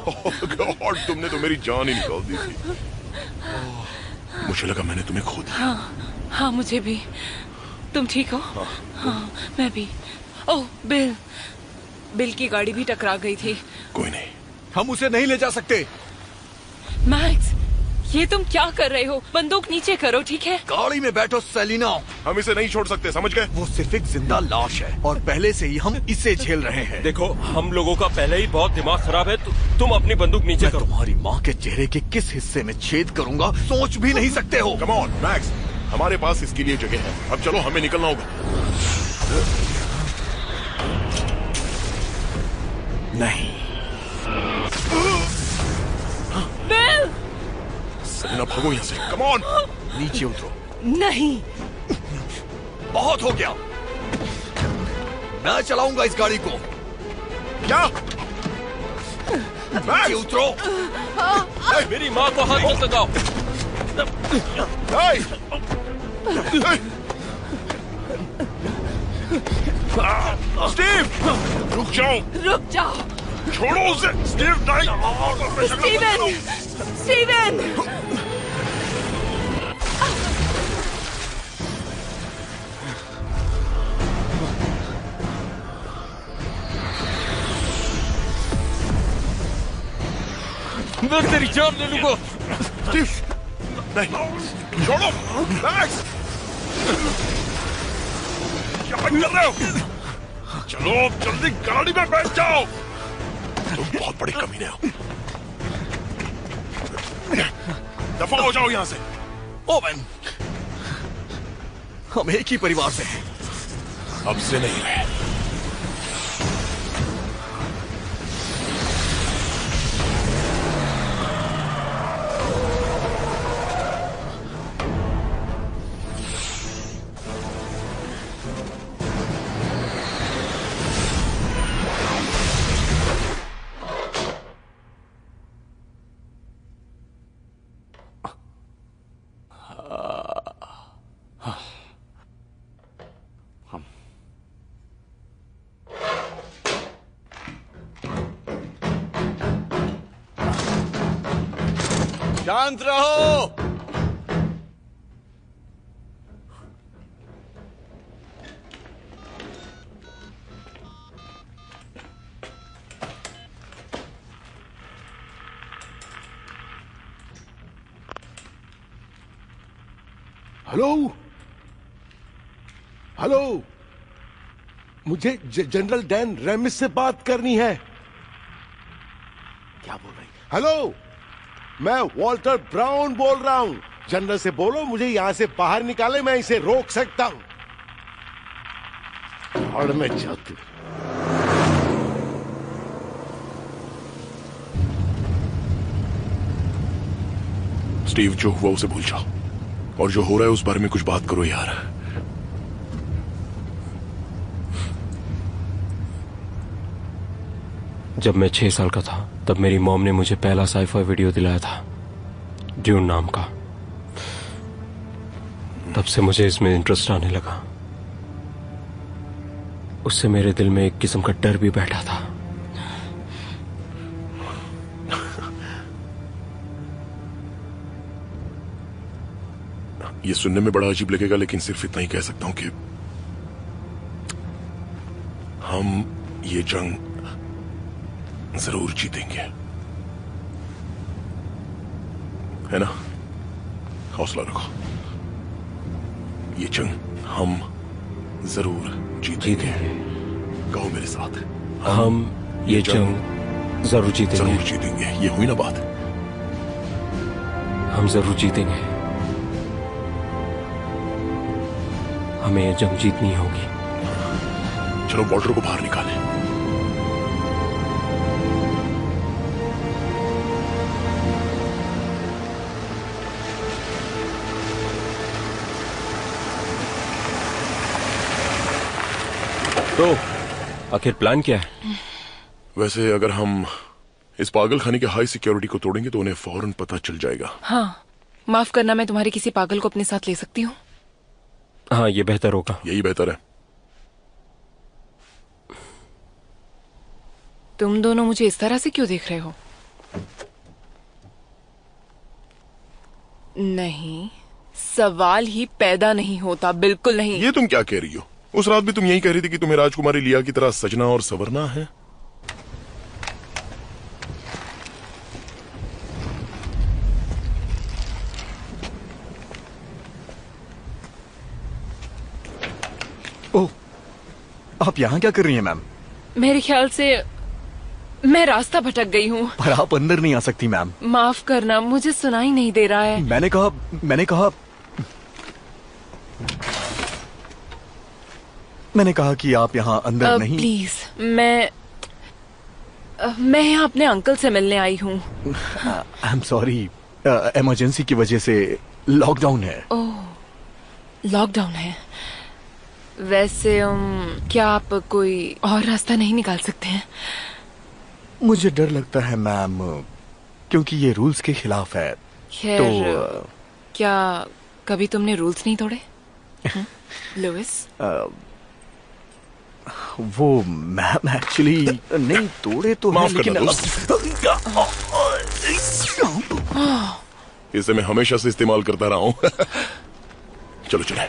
S4: गॉड, तुमने तो मेरी जान ही निकाल दी थी। मुझे लगा मैंने तुम्हें खो दिया।
S6: हाँ, मुझे भी। तुम ठीक हो? हाँ, मैं भी। ओह, बिल की गाड़ी भी टकरा गई थी।
S4: कोई नहीं,
S5: हम उसे नहीं ले जा सकते।
S6: मैक्स, ये तुम क्या कर रहे हो? बंदूक नीचे करो, ठीक है?
S5: गाड़ी में बैठो सेलिना।
S4: हम इसे नहीं छोड़ सकते, समझ गए?
S5: वो सिर्फ एक जिंदा लाश है और पहले से ही हम इसे झेल रहे हैं।
S2: देखो, हम लोगों का पहले ही बहुत दिमाग खराब है। तुम अपनी बंदूक नीचे
S5: मैं
S2: करो।
S5: तुम्हारी माँ के चेहरे के किस हिस्से में छेद करूंगा सोच भी नहीं सकते हो।
S4: कम ऑन मैक्स, हमारे पास इसके लिए जगह है। अब चलो, हमें निकलना होगा।
S5: नहीं,
S6: बिल!
S4: सेलिना, भागो यहाँ से। कम ऑन,
S5: नीचे उतरो।
S1: नहीं,
S5: बहुत हो गया। मैं चलाऊंगा इस गाड़ी को।
S4: क्या?
S5: नीचे उतरो।
S2: मेरी माँ को हाथ मत लगाओ।
S4: स्टीव, रुक जाओ।
S1: रुक जाओ।
S4: छोड़ो उसे। स्टीव, नहीं।
S1: स्टीवन!
S2: मैं तेरी जान ले लूंगा।
S4: स्टीव, नहीं, छोड़ो। मैक्स, क्या कर रहे हो? चलो, जल्दी गाड़ी में बैठ जाओ। तुम बहुत बड़े कमीने हो। दफा हो जाओ यहाँ से।
S5: ओवन, हम एक ही परिवार से हैं।
S4: अब से नहीं रहे।
S5: शांत रहो।
S8: हेलो, हेलो, मुझे जनरल डैन रेमिस से बात करनी है। क्या बोल रही? हेलो, मैं वॉल्टर ब्राउन बोल रहा हूं। जनरल से बोलो मुझे यहां से बाहर निकाले, मैं इसे रोक सकता हूं। और मैं जाती।
S4: स्टीव, जो हुआ उसे भूल जाओ और जो हो रहा है उस बारे में कुछ बात करो यार।
S2: जब मैं 6 साल का था तब मेरी मॉम ने मुझे पहला साईफाई वीडियो दिलाया था, ड्यून नाम का। तब से मुझे इसमें इंटरेस्ट आने लगा। उससे मेरे दिल में एक किस्म का डर भी बैठा था।
S4: ये सुनने में बड़ा अजीब लगेगा, लेकिन सिर्फ इतना ही कह सकता हूं कि हम ये जंग जरूर जीतेंगे, है ना? हौसला रखो। ये जंग हम जरूर जीतेंगे। कहो मेरे साथ,
S2: हम ये जंग जरूर जीतेंगे।
S4: जरूर जीतेंगे। ये हुई ना बात?
S2: हम जरूर जीतेंगे। हमें ये जंग जीतनी होगी।
S4: चलो वॉल्टर को बाहर निकालें।
S2: तो आखिर प्लान क्या है?
S4: वैसे अगर हम इस पागलखाने के हाई सिक्योरिटी को तोड़ेंगे तो उन्हें फौरन पता चल जाएगा।
S6: हाँ, माफ करना, मैं तुम्हारे किसी पागल को अपने साथ ले सकती हूँ?
S2: हाँ, ये बेहतर होगा।
S4: यही बेहतर है।
S6: तुम दोनों मुझे इस तरह से क्यों देख रहे हो? नहीं, सवाल ही पैदा नहीं होता, बिल्कुल नहीं।
S4: ये तुम क्या कह रही हो? उस रात भी तुम यही कह रही थी कि तुम्हें राजकुमारी लिया की तरह सजना और संवरना है।
S5: ओह, आप यहाँ क्या कर रही हैं मैम?
S6: मेरे ख्याल से मैं रास्ता भटक गई हूँ।
S5: पर आप अंदर नहीं आ सकती मैम।
S6: माफ करना, मुझे सुनाई नहीं दे रहा है।
S5: मैंने कहा कि आप यहाँ अंदर नहीं।
S6: प्लीज, मैं यहाँ अपने अंकल से मिलने आई हूँ।
S5: आई एम सॉरी, इमरजेंसी की वजह से लॉकडाउन है।
S6: ओह, लॉकडाउन है। वैसे क्या आप कोई और रास्ता नहीं निकाल सकते हैं?
S5: मुझे डर लगता है मैम, क्योंकि ये रूल्स के खिलाफ है।
S6: खैर, क्या कभी तुमने रूल्स नहीं तोड़े लुइस?
S5: वो मैम एक्चुअली नहीं तोड़े तो है, लेकिन
S4: इसे मैं हमेशा से इस्तेमाल करता रहा हूँ। चलो चले।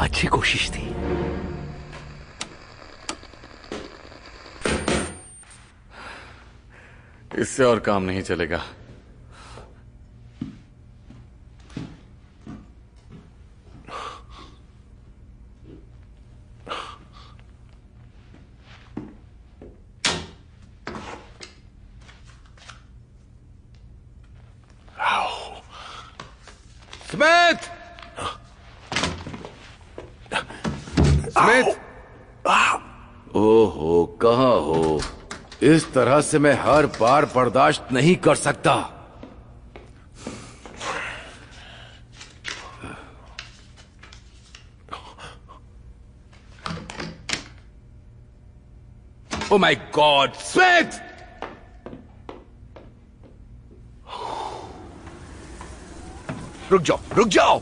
S5: अच्छी कोशिश थी।
S3: इससे और काम नहीं चलेगा।
S7: स्मिथ! स्मिथ! ओहो, कहाँ हो? इस तरह से मैं हर बार बर्दाश्त नहीं कर सकता। ओ माय गॉड, स्मिथ!
S5: रुक जाओ, रुक जाओ।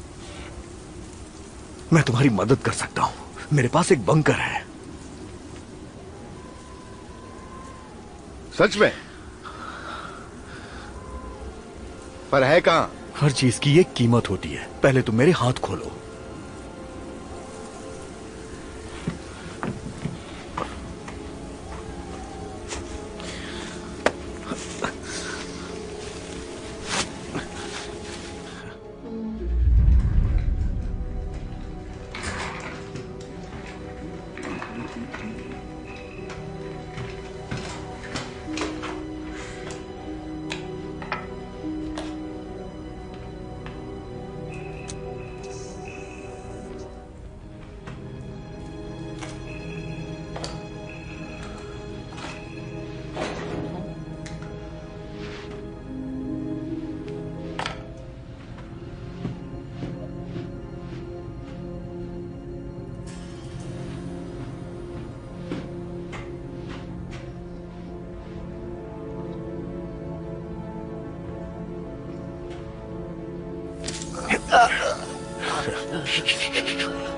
S5: मैं तुम्हारी मदद कर सकता हूं। मेरे पास एक बंकर है।
S8: सच में? पर है कहां?
S5: हर चीज की एक कीमत होती है। पहले तुम मेरे हाथ खोलो।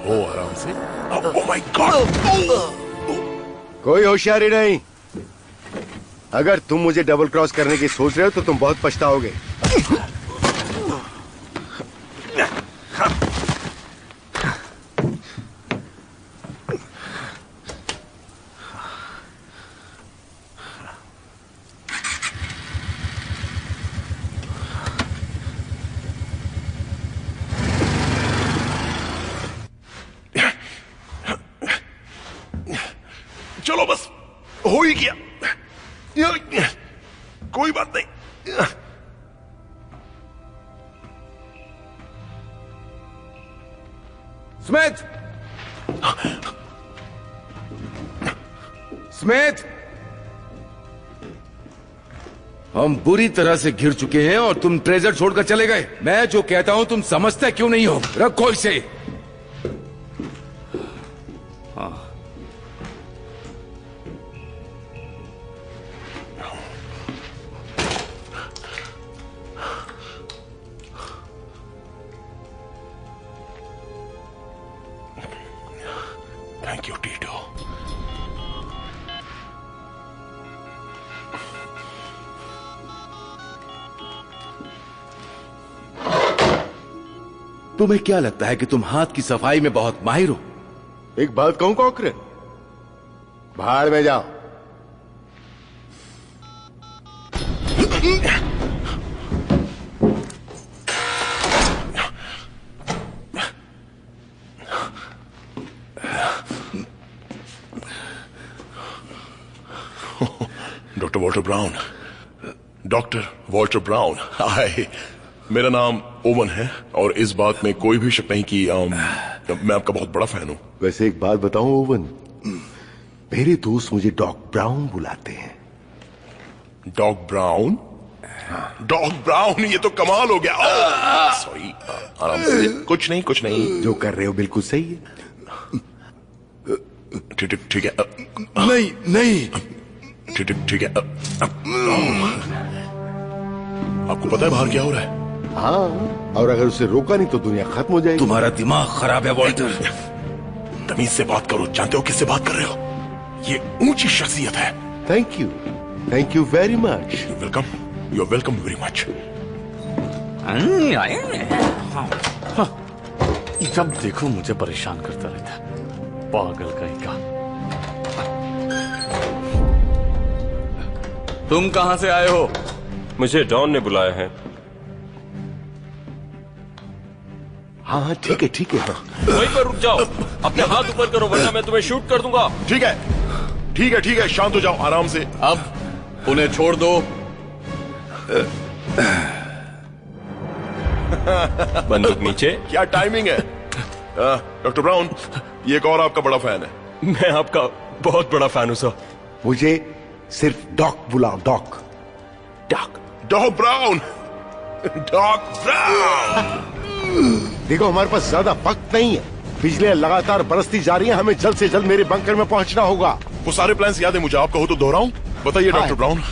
S4: हो आराम से। Oh my God!
S8: कोई होशियारी नहीं। अगर तुम मुझे डबल क्रॉस करने की सोच रहे हो तो तुम बहुत पछताओगे।
S4: चलो बस, हो ही गया। कोई बात नहीं।
S7: स्मिथ! स्मिथ! हम बुरी तरह से घिर चुके हैं और तुम ट्रेजर छोड़कर चले गए। मैं जो कहता हूं तुम समझते क्यों नहीं हो? रखो इसे।
S4: Thank you टीटो।
S7: तुम्हें क्या लगता है कि तुम हाथ की सफाई में बहुत माहिर हो?
S8: एक बात कहूं कॉकरेन, भाड़ में जाओ।
S4: Doctor Walter Brown, doctor Walter Brown, hi. मेरा नाम ओवन है और इस बात में कोई भी शक नहीं कि मैं आपका बहुत बड़ा फैन हूं।
S8: वैसे एक बात बताऊं ओवन, मेरे दोस्त मुझे डॉग ब्राउन बुलाते हैं।
S4: Dog brown? डॉग ब्राउन, ये तो कमाल हो गया। सॉरी, आराम से। कुछ नहीं।
S8: जो कर रहे हो बिल्कुल सही है।
S4: ठीक है।
S7: नहीं।
S4: ठीक है। आपको पता है बाहर क्या हो रहा है?
S8: हाँ, और अगर उसे रोका नहीं तो दुनिया खत्म हो जाएगी।
S7: तुम्हारा दिमाग खराब है वॉल्टर।
S4: तमीज से बात करो। जानते हो किससे बात कर रहे हो? ये ऊंची शख्सियत है।
S8: Thank you very much.
S4: You are welcome very much.
S3: जब देखो मुझे परेशान करता रहता, पागल कहीं का। तुम कहां से आए हो?
S2: मुझे डॉन ने बुलाया है।
S8: हाँ ठीक है।
S2: वहीं पर रुक जाओ। अपने हाथ ऊपर करो वरना मैं तुम्हें शूट कर दूंगा।
S4: ठीक है। शांत हो जाओ, आराम से।
S3: अब उन्हें छोड़ दो।
S2: बंदूक नीचे।
S4: क्या टाइमिंग है। डॉक्टर ब्राउन, ये एक और आपका बड़ा फैन है।
S2: मैं आपका बहुत बड़ा फैन हूं सर।
S8: मुझे सिर्फ डॉग बुलाओ। Dog
S4: brown.
S8: देखो, हमारे पास ज्यादा वक्त नहीं है। बिजलियां लगातार बरसती जा रही हैं। हमें जल्द से जल्द मेरे बंकर में पहुंचना होगा।
S4: वो सारे प्लान्स याद है मुझे, आपका हो तो दोहराऊं? बताइए डॉक्टर ब्राउन।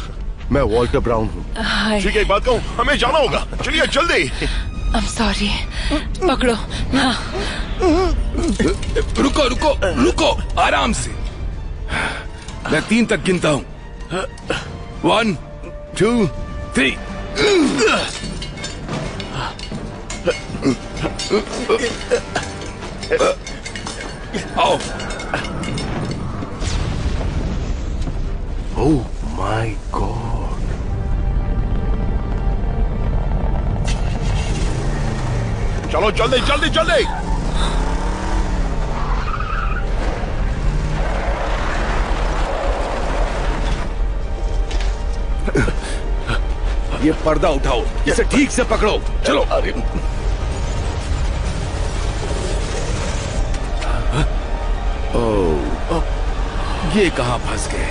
S8: मैं वॉल्टर ब्राउन हूँ।
S4: ठीक है, एक बात कहूँ, हमें जाना होगा। चलिए जल्दी।
S6: I'm sorry। पकड़ो। हाँ।
S7: रुको, आराम से। मैं 3 तक गिनता हूं। 1 2 3। आओ।
S8: Oh my God.
S4: चलो जल्दी।
S7: ये पर्दा उठाओ, इसे ठीक से पकड़ो। चलो। अरे ये कहां फंस गए?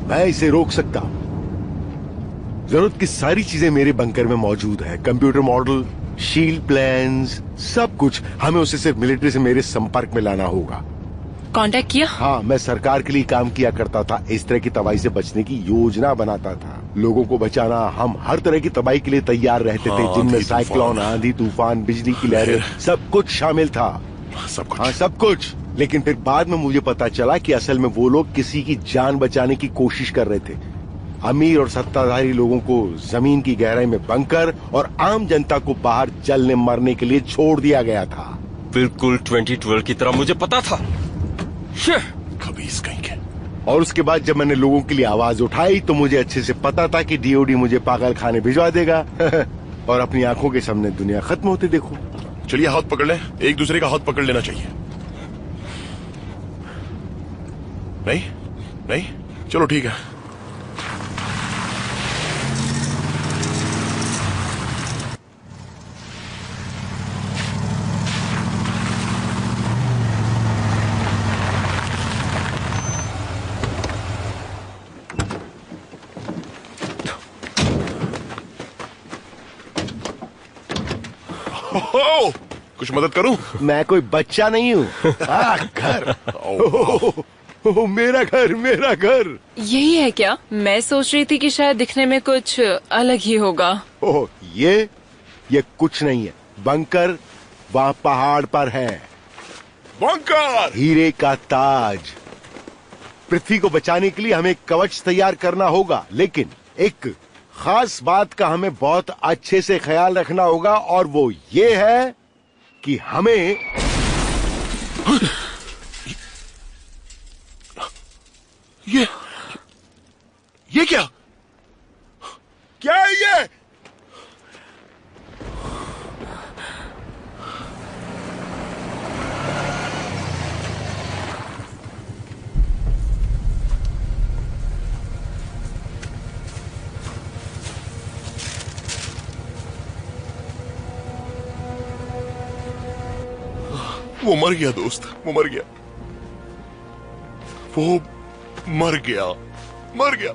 S8: मैं इसे रोक सकता हूं। जरूरत की सारी चीजें मेरे बंकर में मौजूद है। कंप्यूटर मॉडल, शील्ड प्लान्स, सब कुछ। हमें उसे सिर्फ मिलिट्री से मेरे संपर्क में लाना होगा।
S6: कांटेक्ट किया?
S8: हाँ, मैं सरकार के लिए काम किया करता था। इस तरह की तबाही से बचने की योजना बनाता था। लोगों को बचाना। हम हर तरह की तबाही के लिए तैयार रहते थे, जिनमें साइक्लोन, आंधी तूफान, बिजली की लहरें, सब कुछ शामिल था। सब कुछ। लेकिन फिर बाद में मुझे पता चला कि असल में वो लोग किसी की जान बचाने की कोशिश कर रहे थे। अमीर और सत्ताधारी लोगों को जमीन की गहराई में बंकर और आम जनता को बाहर जलने मरने के लिए छोड़ दिया गया था।
S2: बिल्कुल 2012 की तरह मुझे पता था।
S4: खबीस कहीं के।
S8: और उसके बाद जब मैंने लोगों के लिए आवाज उठाई तो मुझे अच्छे से पता था कि डीओडी मुझे पागल खाने भिजवा देगा और अपनी आंखों के सामने दुनिया खत्म होती देखो।
S4: चलिए हाथ पकड़ लें, एक दूसरे का हाथ पकड़ लेना चाहिए। नहीं नहीं, चलो ठीक है। ओ, कुछ मदद करूं?
S8: मैं कोई बच्चा नहीं हूँ। घर। मेरा घर, मेरा घर।
S6: यही है क्या? मैं सोच रही थी कि शायद दिखने में कुछ अलग ही होगा।
S8: ओह, ये कुछ नहीं है। बंकर वहाँ पहाड़ पर है।
S4: बंकर!
S8: हीरे का ताज। पृथ्वी को बचाने के लिए हमें कवच तैयार करना होगा, लेकिन एक खास बात का हमें बहुत अच्छे से ख्याल रखना होगा, और वो ये है कि हमें
S4: ये क्या है ये? वो मर गया दोस्त, वो मर गया, वो मर गया, मर गया।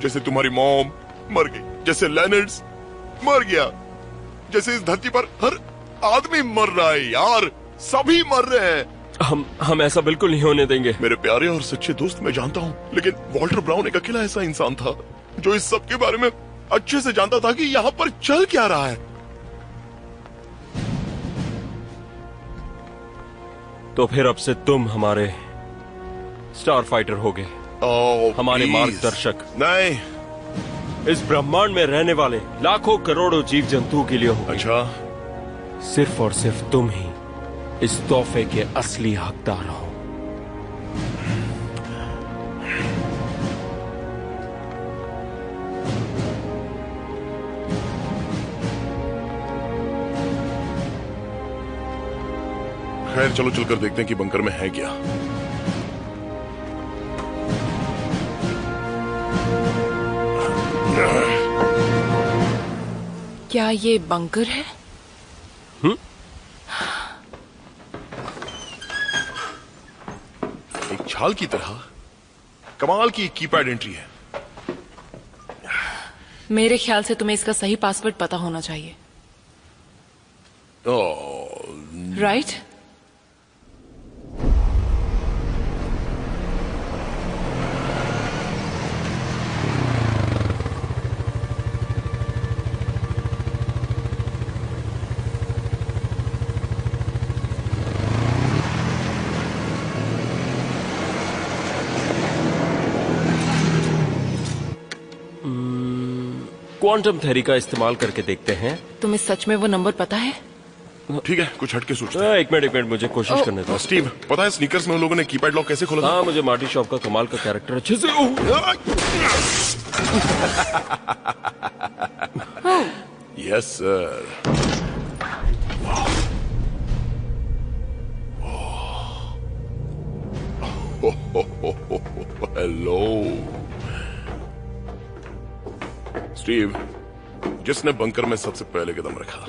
S4: जैसे तुम्हारी मॉम मर गई, जैसे लेनर्ड्स मर गया, जैसे इस धरती पर हर आदमी मर रहा है यार, सभी मर रहे हैं।
S2: हम ऐसा बिल्कुल नहीं होने देंगे।
S4: मेरे प्यारे और सच्चे दोस्त, मैं जानता हूँ, लेकिन वॉल्टर ब्राउन एक अकेला ऐसा इंसान था जो इस सब के बारे में अच्छे से जानता था कि यहाँ पर चल क्या रहा है।
S2: तो फिर अब से तुम हमारे स्टार फाइटर होगे, हमारे मार्गदर्शक।
S4: नहीं,
S2: इस ब्रह्मांड में रहने वाले लाखों करोड़ों जीव जंतुओं के लिए होगे।
S4: अच्छा,
S2: सिर्फ और सिर्फ तुम ही इस तोहफे के असली हकदार हो।
S4: खैर, चलो चलकर देखते हैं कि बंकर में है क्या।
S6: क्या ये बंकर है?
S4: एक छाल की तरह कमाल की कीपैड एंट्री है।
S6: मेरे ख्याल से तुम्हें इसका सही पासवर्ड पता होना चाहिए, राइट?
S2: क्वांटम थ्योरी का इस्तेमाल करके देखते हैं।
S6: तुम्हें सच में वो नंबर पता है?
S4: ठीक है, कुछ हटके सोचते हैं।
S2: एक मिनट मुझे कोशिश करने दो।
S4: स्टीव, पता है स्नीकर्स में उन लोगों ने कीपैड लॉक कैसे खोला?
S2: हाँ, मुझे मार्टी शॉप का कमाल का कैरेक्टर अच्छे से।
S4: Yes sir. हेलो स्टीव, जिसने बंकर में सबसे पहले कदम रखा।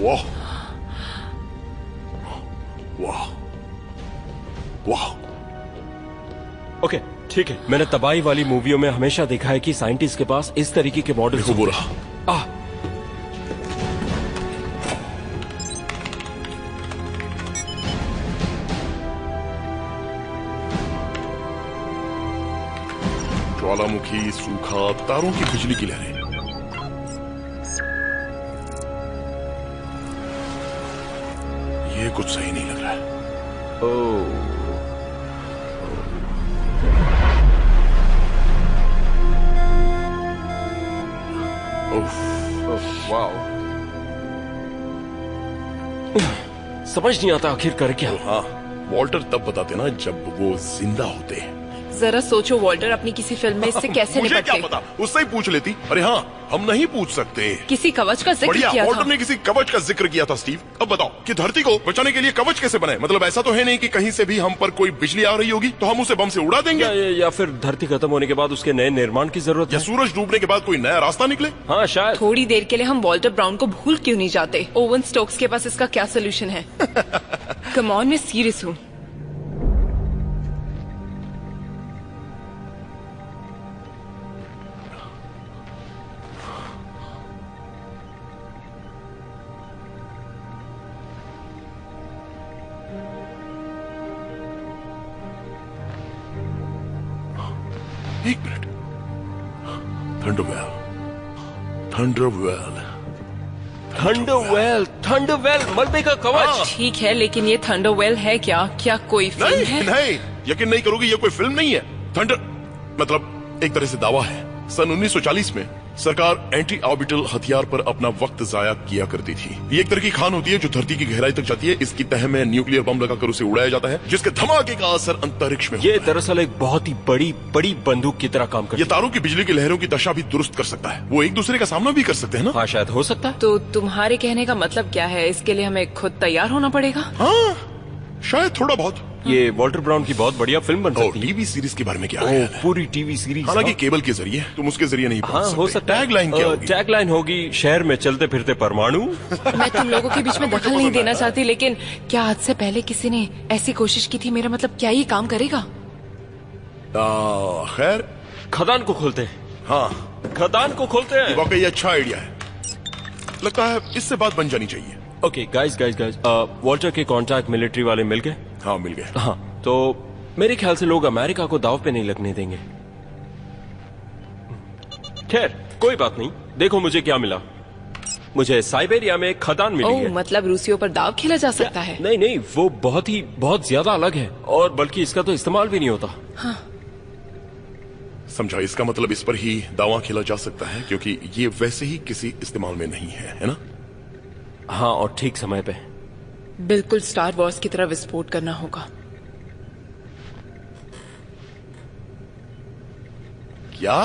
S4: वाह वाह वाह।
S2: ओके, ठीक है। मैंने तबाही वाली मूवियों में हमेशा देखा है कि साइंटिस्ट के पास इस तरीके के मॉडल
S4: देखो बुरा। ज्वालामुखी, सूखा, तारों की बिजली की लहरें। ये कुछ सही नहीं लग रहा है।
S2: वाओ, समझ नहीं आता आखिर कर क्या।
S4: हाँ, वॉल्टर तब बताते ना जब वो जिंदा होते।
S6: जरा सोचो वॉल्टर, अपनी किसी फिल्म में इससे कैसे
S4: मुझे क्या
S6: निपटते।
S4: पता, उससे ही पूछ लेती। अरे हाँ, हम नहीं पूछ सकते।
S6: किसी कवच का जिक्र
S4: बढ़िया,
S6: किया
S4: वॉल्टर
S6: था।
S4: ने किसी कवच का जिक्र किया था स्टीव। अब बताओ कि धरती को बचाने के लिए कवच कैसे बनाए? मतलब ऐसा तो है नहीं कि कहीं से भी हम पर कोई बिजली आ रही होगी तो हम उसे बम से उड़ा देंगे,
S2: या फिर धरती खत्म होने के बाद उसके नए निर्माण की जरूरत
S4: या
S2: है।
S4: सूरज डूबने के बाद कोई नया रास्ता निकले।
S2: हाँ शायद।
S6: थोड़ी देर के लिए हम वॉल्टर ब्राउन को भूल क्यों नहीं जाते? ओवन स्टोक्स के पास इसका क्या सोल्यूशन है? कम ऑन, मैं सीरियस हूँ।
S4: एक मिनट, थंडरवेल, थंडरवेल,
S2: थंडरवेल, थंडरवेल, मलबे का कवच।
S6: ठीक है, लेकिन ये थंडरवेल है क्या? क्या कोई फिल्म
S4: नहीं
S6: है?
S4: नहीं, यकीन नहीं करोगे, ये कोई फिल्म नहीं है। थंडर मतलब एक तरह से दावा है। सन 1940 में सरकार एंटी ऑर्बिटल हथियार पर अपना वक्त जाया किया करती थी। ये एक तरह की खान होती है जो धरती की गहराई तक जाती है। इसकी तह में न्यूक्लियर बम लगाकर उसे उड़ाया जाता है, जिसके धमाके का असर अंतरिक्ष में
S2: ये
S4: होता है।
S2: दरअसल एक बहुत ही बड़ी बड़ी बंदूक की तरह काम करती
S4: ये तारों की बिजली की लहरों की दशा भी दुरुस्त कर सकता है। वो एक दूसरे का सामना भी कर सकते हैं ना।
S2: हाँ शायद हो सकता है।
S6: तो तुम्हारे कहने का मतलब क्या है? इसके लिए हमें खुद तैयार होना पड़ेगा?
S4: हाँ, शायद थोड़ा बहुत।
S2: ये वॉल्टर ब्राउन की बहुत बढ़िया फिल्म बन सकती है।
S4: टीवी सीरीज के बारे में क्या है?
S2: पूरी टीवी सीरीज।
S4: हालांकि केबल के जरिए, तुम उसके जरिए नहीं पहुंच
S2: हाँ
S4: सकते।
S2: हो सकता है।
S4: टैग लाइन क्या होगी?
S2: टैग लाइन होगी, शहर में चलते फिरते परमाणु।
S6: मैं तुम लोगों के बीच में दखल नहीं देना चाहती, लेकिन क्या आज से पहले किसी ने ऐसी कोशिश की थी? मेरा मतलब, क्या ये काम करेगा?
S4: खैर,
S2: खदान को खोलते हैं।
S4: हाँ,
S2: खदान को खोलते हैं।
S4: वाकई अच्छा आइडिया है। लगता है इससे बात बन जानी चाहिए।
S2: ओके गाइस, वॉल्टर के कांटेक्ट मिलिट्री वाले मिल गए।
S4: हाँ, मिल गए।
S2: हाँ, तो मेरे ख्याल से लोग अमेरिका को दाव पे नहीं लगने देंगे। खैर कोई बात नहीं। देखो मुझे क्या मिला। मुझे साइबेरिया में एक खदान मिली है।
S6: मतलब रूसियों पर दाव खेला जा सकता है?
S2: नहीं नहीं, वो बहुत ज्यादा अलग है, और बल्कि इसका तो इस्तेमाल भी नहीं होता।
S6: हाँ।
S4: समझा, इसका मतलब इस पर ही दावा खेला जा सकता है क्योंकि ये वैसे ही किसी इस्तेमाल में नहीं है ना?
S2: हाँ, और ठीक समय पे।
S6: बिल्कुल स्टार वॉर्स की तरह विस्फोट करना होगा।
S4: क्या?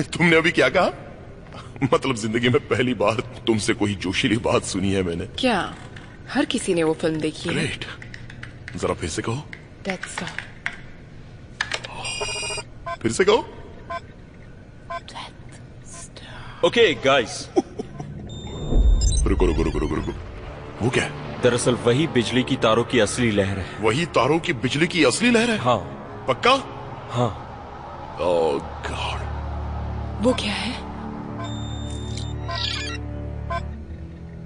S4: तुमने अभी क्या कहा? मतलब जिंदगी में पहली बार तुमसे कोई जोशीली बात सुनी है मैंने।
S6: क्या हर किसी ने वो फिल्म देखी है?
S4: ग्रेट, जरा फिर से कहो।
S6: That's all.
S4: फिर से कहो।
S2: ओके गाइस,
S4: रुको रुको रुको रुको रुको, वो क्या है?
S2: दरअसल वही बिजली की तारों की असली लहर है।
S4: वही तारों की बिजली की असली लहर है?
S2: हाँ।
S4: पक्का?
S2: हाँ।
S4: ओह गॉड,
S6: वो क्या है?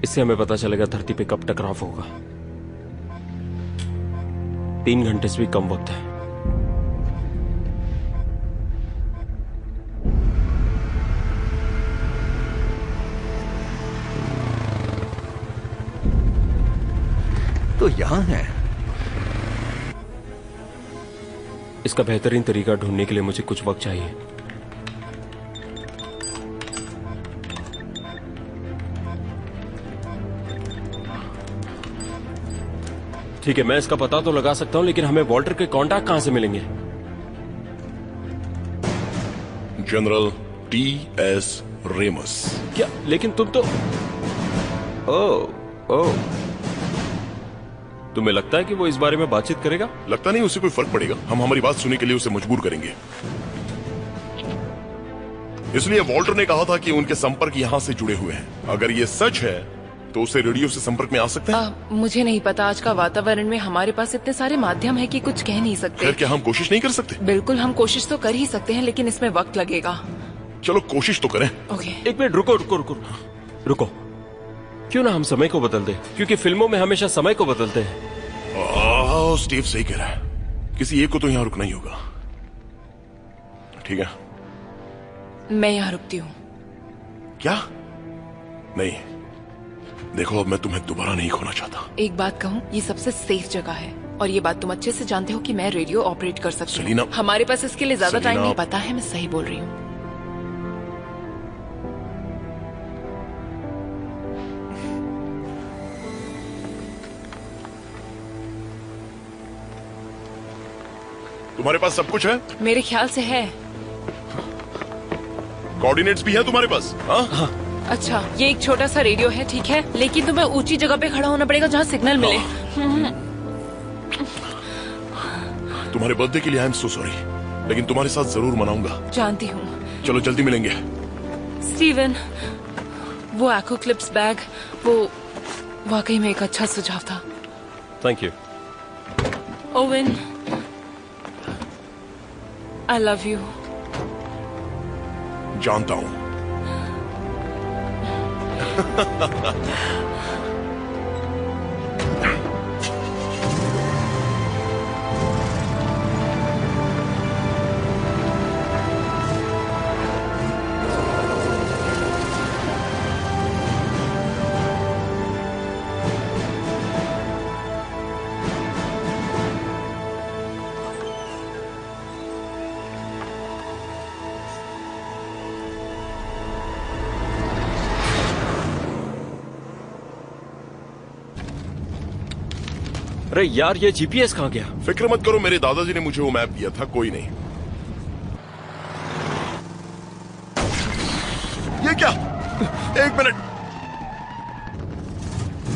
S2: इससे हमें पता चलेगा धरती पे कब टकराव होगा। 3 घंटे से भी कम वक्त है।
S5: तो यहां है।
S2: इसका बेहतरीन तरीका ढूंढने के लिए मुझे कुछ वक्त चाहिए। ठीक है, मैं इसका पता तो लगा सकता हूं, लेकिन हमें वॉल्टर के कांटेक्ट कहां से मिलेंगे?
S4: General T.S. रेमस।
S2: क्या? लेकिन तुम तो ओह, तुम्हें लगता है कि वो इस बारे में बातचीत करेगा?
S4: लगता नहीं उसे कोई फर्क पड़ेगा। हम हमारी बात सुनने के लिए उसे मजबूर करेंगे। इसलिए वॉल्टर ने कहा था कि उनके संपर्क यहां से जुड़े हुए हैं। अगर ये सच है तो उसे रेडियो से संपर्क में आ सकते हैं।
S6: मुझे नहीं पता। आज का वातावरण में हमारे पास इतने सारे माध्यम है कि कुछ कह नहीं सकते।
S4: फिर क्या हम कोशिश नहीं कर सकते?
S6: बिल्कुल, हम कोशिश तो कर ही सकते हैं, लेकिन इसमें वक्त लगेगा।
S4: चलो कोशिश तो करें।
S6: ओके।
S2: एक मिनट रुको। क्यों ना हम समय को बदल दें, क्योंकि फिल्मों में हमेशा समय को बदलते हैं।
S4: स्टीव सही कह रहा है। किसी एक को तो यहाँ रुकना ही होगा। ठीक है,
S6: मैं यहाँ रुकती हूँ।
S4: क्या? नहीं, देखो अब मैं तुम्हें दोबारा नहीं खोना चाहता।
S6: एक बात कहूँ, ये सबसे सेफ जगह है, और ये बात तुम अच्छे से जानते हो कि मैं रेडियो ऑपरेट कर सकती हूँ। हमारे पास इसके लिए ज्यादा टाइम नहीं। पता है, मैं सही बोल रही हूँ।
S4: तुम्हारे पास सब कुछ है?
S6: मेरे ख्याल से है।
S4: कोऑर्डिनेट्स भी है तुम्हारे पास? हाँ।
S6: अच्छा, ये एक छोटा सा रेडियो है, ठीक है, लेकिन तुम्हें ऊंची जगह पे खड़ा होना पड़ेगा जहाँ सिग्नल मिले।
S4: तुम्हारे बर्थडे के लिए आई एम सो सॉरी, लेकिन तुम्हारे साथ जरूर मनाऊंगा।
S6: जानती हूँ।
S4: चलो जल्दी मिलेंगे।
S6: स्टीवन, वो एक्ोक्लिप्स बैग, वो वाकई में एक अच्छा सुझाव था।
S2: Thank you.
S6: Owen, I love you.
S4: जानता हूँ।
S2: अरे यार, ये जीपीएस कहाँ गया?
S4: फिक्र मत करो, मेरे दादाजी ने मुझे वो मैप दिया था, कोई नहीं। ये क्या? एक मिनट।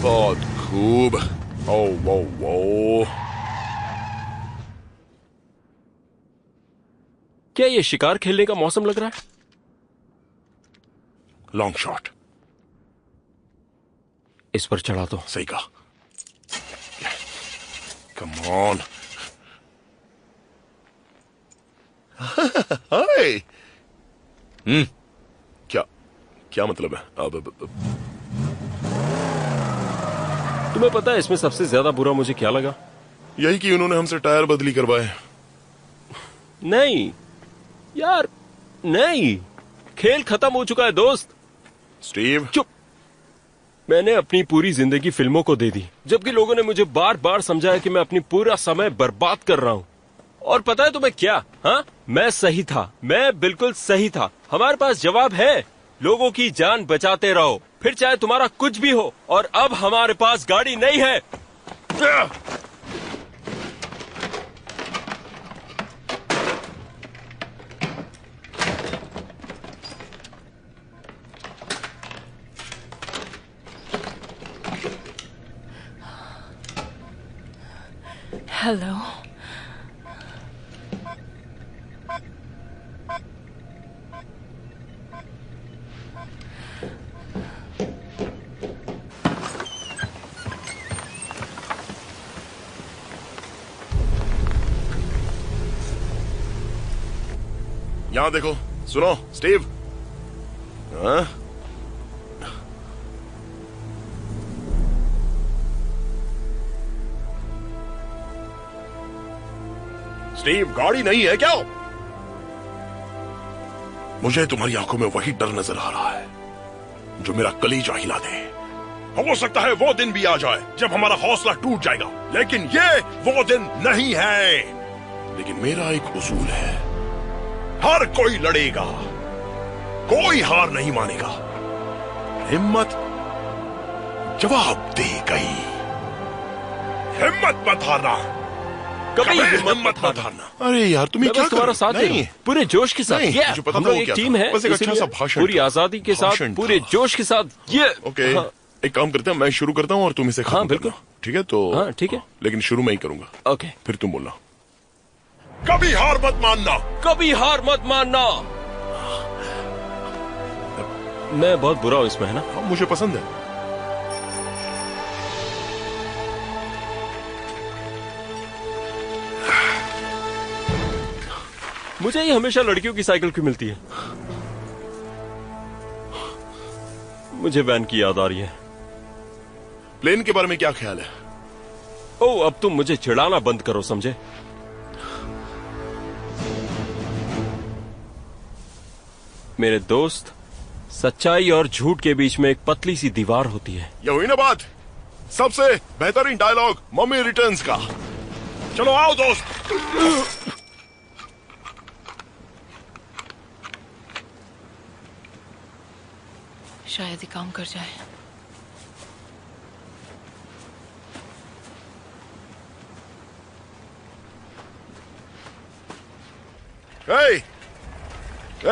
S4: बहुत खूब। ओ वो वो।
S2: क्या ये शिकार खेलने का मौसम लग रहा है?
S4: Long shot.
S2: इस पर चढ़ा दो।
S4: सही कहा। Come on. हाय। क्या मतलब है?
S2: तुम्हें पता है इसमें सबसे ज्यादा बुरा मुझे क्या लगा?
S4: यही कि उन्होंने हमसे टायर बदली करवाए।
S2: नहीं यार, नहीं, खेल खत्म हो चुका है दोस्त।
S4: स्टीव,
S2: चुप। मैंने अपनी पूरी जिंदगी फिल्मों को दे दी, जबकि लोगों ने मुझे बार बार समझाया कि मैं अपनी पूरा समय बर्बाद कर रहा हूँ। और पता है तुम्हें क्या? हाँ, मैं सही था, मैं बिल्कुल सही था। हमारे पास जवाब है, लोगों की जान बचाते रहो, फिर चाहे तुम्हारा कुछ भी हो। और अब हमारे पास गाड़ी नहीं है।
S6: हेलो।
S4: यहां देखो, सुनो स्टीव। हाँ? स्टीव, गाड़ी नहीं है क्या? मुझे तुम्हारी आंखों में वही डर नजर आ रहा है जो मेरा कलीजा हिला दे। हो सकता है वो दिन भी आ जाए जब हमारा हौसला टूट जाएगा, लेकिन ये वो दिन नहीं है। लेकिन मेरा एक उसूल है, हर कोई लड़ेगा, कोई हार नहीं मानेगा। हिम्मत जवाब दे गई। हिम्मत मत हारना, कभी हिम्मत मत हारना। अरे यार, तुम्हें क्या
S2: तुम्हारा साथ
S4: नहीं,
S2: पूरे जोश के साथ।
S4: मुझे पता
S2: हम
S4: था
S2: लोग
S4: वो
S2: एक
S4: क्या
S2: टीम
S4: था।
S2: है,
S4: बस एक अच्छा सा भाषण,
S2: पूरी आजादी के साथ, पूरे जोश के साथ। ये
S4: ओके, एक काम करते हैं, मैं शुरू करता हूँ और तुम इसे खत्म
S2: हाँ बिल्कुल,
S4: ठीक है? तो
S2: हाँ ठीक है,
S4: लेकिन शुरू में ही करूंगा।
S2: ओके,
S4: फिर तुम बोलना। कभी हार मत मानना,
S2: कभी हार मत मानना। मैं बहुत बुरा हूं इसमें, है ना?
S4: हाँ, मुझे पसंद है।
S2: मुझे ये हमेशा लड़कियों की साइकिल क्यों मिलती है? मुझे वैन की याद आ रही है।
S4: प्लेन के बारे में क्या ख्याल है?
S2: ओह, अब तुम मुझे चिढ़ाना बंद करो, समझे? मेरे दोस्त, सच्चाई और झूठ के बीच में एक पतली सी दीवार होती है।
S4: ये हुई ना बात, सबसे बेहतरीन डायलॉग मम्मी रिटर्न्स का। चलो आओ दोस्त।
S6: शायद ही काम कर जाए।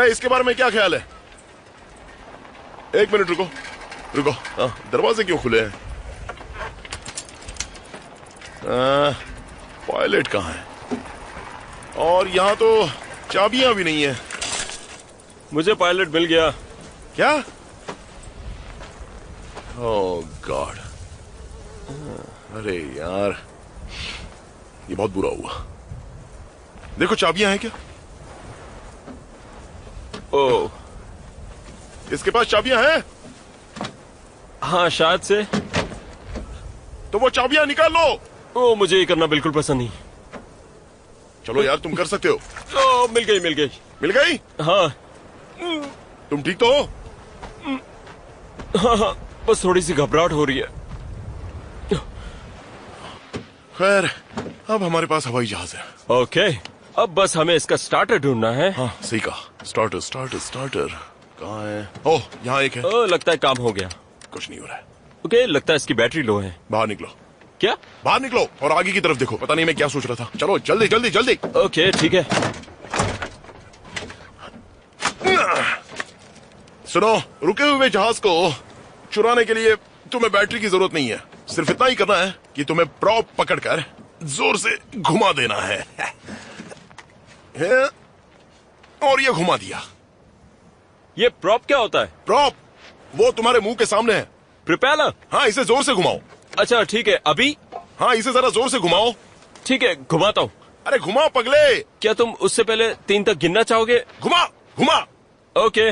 S4: इसके बारे में क्या ख्याल है? एक मिनट रुको रुको। दरवाजे क्यों खुले हैं? पायलट कहाँ है? और यहाँ तो चाबियां भी नहीं है।
S2: मुझे पायलट मिल गया।
S4: क्या? ओह गॉड, अरे यार ये बहुत बुरा हुआ। देखो चाबियां हैं क्या?
S2: ओह,
S4: इसके पास चाबियां हैं?
S2: हाँ शायद से।
S4: तो वो चाबियां निकाल लो।
S2: ओह, मुझे ये करना बिल्कुल पसंद नहीं।
S4: चलो यार तुम कर सकते हो।
S2: ओह, मिल गई मिल गई
S4: मिल गई?
S2: हाँ।
S4: तुम ठीक तो हो?
S2: हाँ हाँ, बस थोड़ी सी घबराहट हो रही है।
S4: खैर अब हमारे पास हवाई जहाज है।
S2: ओके, अब बस हमें इसका स्टार्टर ढूंढना है।
S4: हाँ सही कहा। स्टार्टर स्टार्टर स्टार्टर कहाँ है? ओह यहाँ एक है।
S2: ओह, लगता है काम हो गया।
S4: कुछ नहीं हो रहा है।
S2: ओके, लगता है इसकी बैटरी लो है।
S4: बाहर निकलो।
S2: क्या?
S4: बाहर निकलो और आगे की तरफ देखो। पता नहीं मैं क्या सोच रहा था। चलो जल्दी जल्दी जल्दी।
S2: ओके ठीक है।
S4: सुनो, रुके हुए जहाज को चुराने के लिए तुम्हें बैटरी की जरूरत नहीं है। सिर्फ इतना ही करना है कि तुम्हें प्रॉप पकड़कर जोर से घुमा देना है। और ये घुमा दिया।
S2: ये प्रॉप क्या होता है?
S4: प्रॉप वो तुम्हारे मुंह के सामने है।
S2: प्रोपेलर?
S4: हाँ, इसे जोर से घुमाओ।
S2: अच्छा ठीक है, अभी?
S4: हाँ, इसे जरा जोर से घुमाओ।
S2: ठीक है, घुमाता हूँ।
S4: अरे घुमाओ पगले।
S2: क्या तुम उससे पहले 3 तक गिनना चाहोगे?
S4: घुमा घुमा।
S2: ओके।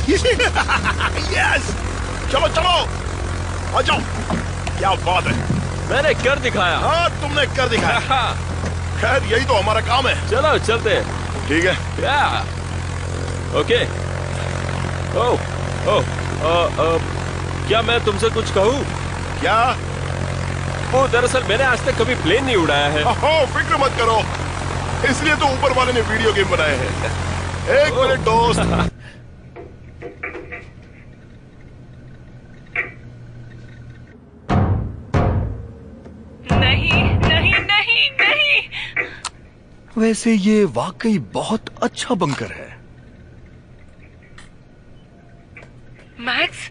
S4: यस, चलो चलो आ जाओ। क्या बात है,
S2: मैंने कर दिखाया।
S4: हाँ तुमने कर दिखाया। खैर यही तो हमारा काम है।
S2: चलो चलते हैं।
S4: ठीक है।
S2: या ओके। ओह क्या मैं तुमसे कुछ कहूँ?
S4: क्या?
S2: वो दरअसल मैंने आज तक कभी प्लेन नहीं उड़ाया है।
S4: फिक्र मत करो, इसलिए तो ऊपर वाले ने वीडियो गेम बनाए हैं। एक मिनट दोस्त।
S1: नहीं नहीं नहीं नहीं।
S5: वैसे ये वाकई बहुत अच्छा बंकर है।
S1: मैक्स,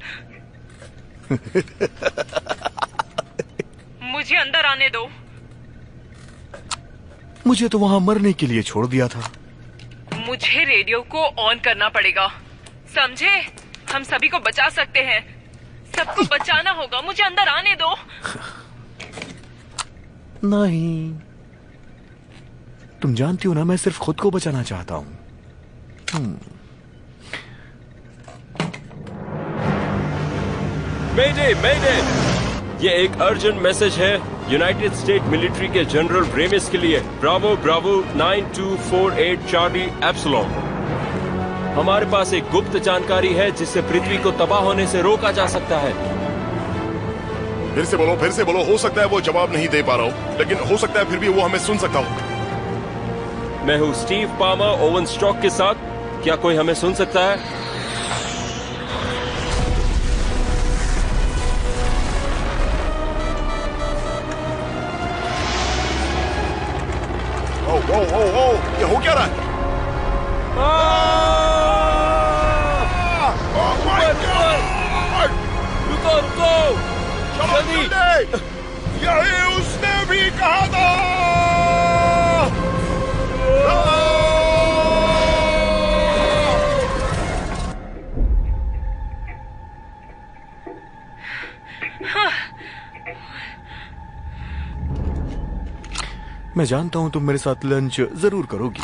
S1: मुझे अंदर आने दो।
S5: मुझे तो वहां मरने के लिए छोड़ दिया था।
S1: मुझे रेडियो को ऑन करना पड़ेगा, समझे? हम सभी को बचा सकते हैं। सबको बचाना होगा। मुझे अंदर आने दो।
S5: नहीं, तुम जानती हो ना, मैं सिर्फ खुद को बचाना चाहता हूं।
S2: मेडे मेडे, ये एक अर्जेंट मैसेज है यूनाइटेड स्टेट मिलिट्री के जनरल ब्रेमिस के लिए। Bravo Bravo 9248 Charlie epsilon. हमारे पास एक गुप्त जानकारी है जिससे पृथ्वी को तबाह होने से रोका जा सकता है।
S4: फिर से बोलो। हो सकता है वो जवाब नहीं दे पा रहा हूँ, लेकिन हो सकता है फिर भी वो हमें सुन सकता हो।
S2: मैं हूँ स्टीव पामर ओवन स्टॉक के साथ। क्या कोई हमें सुन सकता है?
S4: ओ, ये हो क्या रहा है?
S2: रुको
S4: जल्दी। यही उसने भी कहा था।
S5: मैं जानता हूं तुम मेरे साथ लंच जरूर करोगी।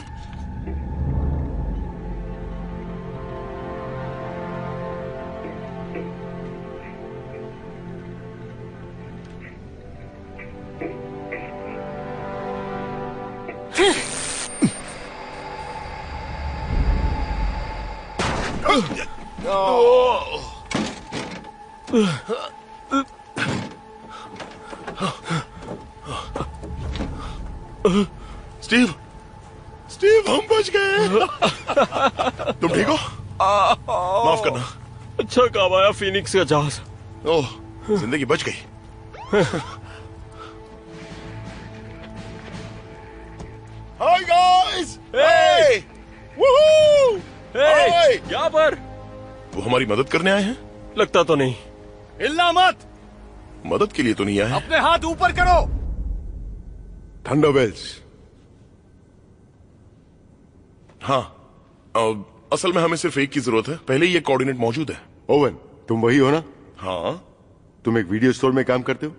S4: स्टीव, हम बच गए। तुम ठीक हो? माफ करना।
S2: अच्छा काम आया फीनिक्स का जहाज।
S4: ओह, जिंदगी बच गई। हाय गाइस, हे, वूहू,
S2: हे, यहाँ पर
S4: वो हमारी मदद करने आए हैं?
S2: लगता तो नहीं।
S3: हिलना मत,
S4: मदद के लिए तो नहीं आए।
S3: अपने हाथ ऊपर करो।
S8: थंडरबेल्स।
S4: हाँ, असल में हमें सिर्फ एक की जरूरत है। पहले ही ये कोऑर्डिनेट मौजूद है।
S8: ओवन, तुम वही हो ना?
S4: हाँ।
S8: तुम एक वीडियो स्टोर में काम करते हो?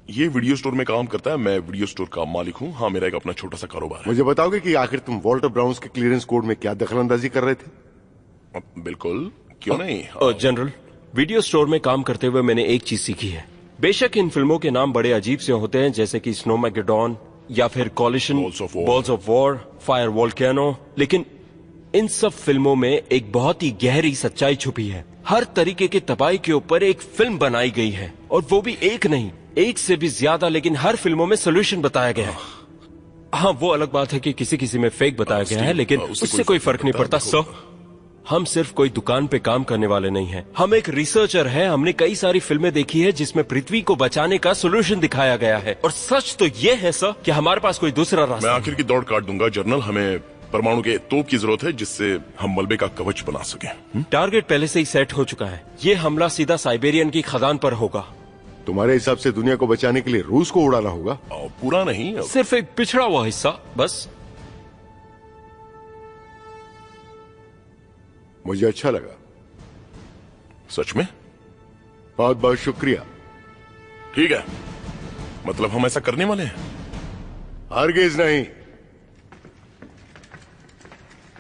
S4: ये वीडियो स्टोर में काम करता है। मैं वीडियो स्टोर का मालिक हूँ। हाँ, मेरा एक अपना छोटा सा कारोबार है।
S8: मुझे बताओगे कि आखिर तुम वॉल्टर ब्राउन्स के क्लियरेंस कोड में क्या दखलंदाजी कर रहे थे?
S4: बिल्कुल, क्यों नहीं।
S2: जनरल, वीडियो स्टोर में काम करते हुए मैंने एक चीज सीखी है। बेशक इन फिल्मों के नाम बड़े अजीब से होते हैं, जैसे कि स्नोमैगेडॉन या फिर coalition, balls of war, fire volcano, लेकिन इन सब फिल्मों में एक बहुत ही गहरी सच्चाई छुपी है। हर तरीके की तबाही के ऊपर एक फिल्म बनाई गई है, और वो भी एक नहीं, एक से भी ज्यादा, लेकिन हर फिल्मों में सोल्यूशन बताया गया है। हाँ, वो अलग बात है कि किसी किसी में फेक बताया गया है, लेकिन उससे कोई फर्क नहीं पड़ता। सर, हम सिर्फ कोई दुकान पे काम करने वाले नहीं हैं। हम एक रिसर्चर हैं। हमने कई सारी फिल्में देखी है जिसमें पृथ्वी को बचाने का सोल्यूशन दिखाया गया है, और सच तो ये है सर कि हमारे पास कोई दूसरा रास्ता।
S4: मैं आखिर की दौड़ काट दूंगा जनरल। हमें परमाणु के तोप की जरूरत है जिससे हम मलबे का कवच बना सके।
S2: टारगेट पहले से ही सेट हो चुका है। ये हमला सीधा साइबेरियन की खदान पर होगा।
S8: तुम्हारे हिसाब से दुनिया को बचाने के लिए रूस को उड़ाना होगा?
S4: पूरा नहीं,
S2: सिर्फ एक पिछड़ा हुआ हिस्सा बस।
S8: मुझे अच्छा लगा।
S4: सच में?
S8: बहुत बहुत शुक्रिया।
S4: ठीक है, मतलब हम ऐसा करने वाले हैं?
S8: हरगिज नहीं।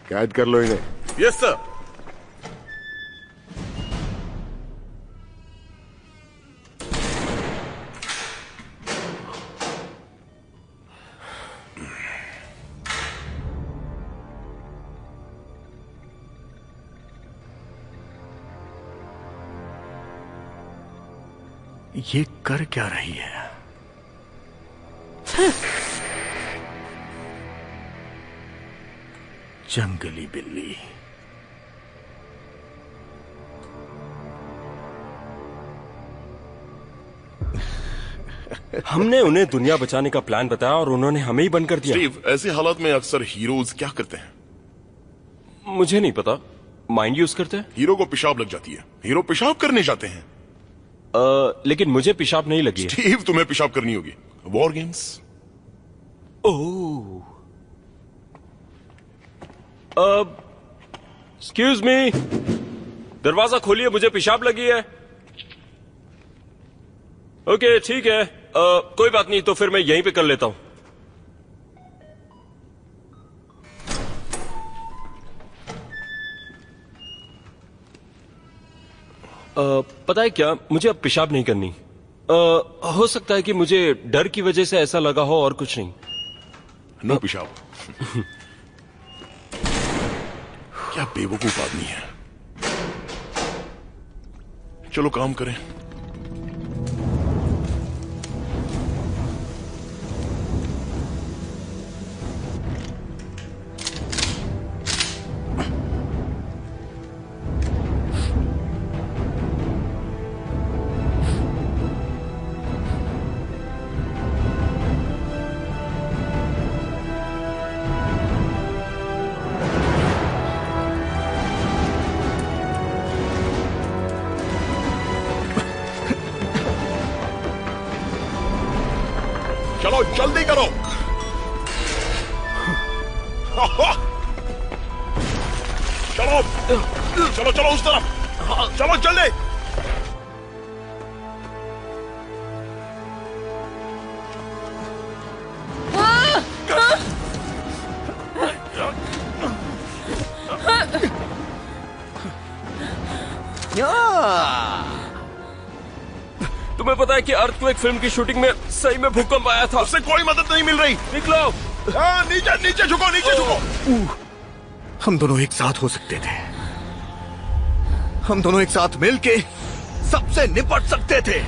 S8: कैद कर लो इन्हें।
S4: Yes sir.
S5: ये कर क्या रही है? जंगली बिल्ली।
S2: हमने उन्हें दुनिया बचाने का प्लान बताया और उन्होंने हमें ही बंद कर दिया।
S4: स्टीव, ऐसे हालात में अक्सर हीरोज क्या करते हैं?
S2: मुझे नहीं पता। माइंड यूज करते हैं।
S4: हीरो को पेशाब लग जाती है, हीरो पेशाब करने जाते हैं।
S2: लेकिन मुझे पेशाब नहीं लगी है।
S4: स्टीव, तुम्हें पेशाब करनी होगी। War games.
S2: Oh, excuse me, दरवाजा खोलिए, मुझे पेशाब लगी है। ओके, ठीक है, कोई बात नहीं, तो फिर मैं यहीं पे कर लेता हूं। पता है क्या, मुझे अब पेशाब नहीं करनी। हो सकता है कि मुझे डर की वजह से ऐसा लगा हो, और कुछ नहीं।
S4: नो पेशाब। क्या बेवकूफ आदमी है। चलो काम करें। चलो जल्दी करो। चलो चलो चलो उस तरफ, चलो जल्दी।
S2: तुम्हें पता है कि अर्थक्वेक फिल्म की शूटिंग में सही में भूकंप आया था।
S4: उससे कोई मदद नहीं मिल रही।
S2: निकलो।
S4: नीचे नीचे झुको, नीचे झुको।
S5: हम दोनों एक साथ हो सकते थे। हम दोनों एक साथ मिलके सबसे निपट सकते थे।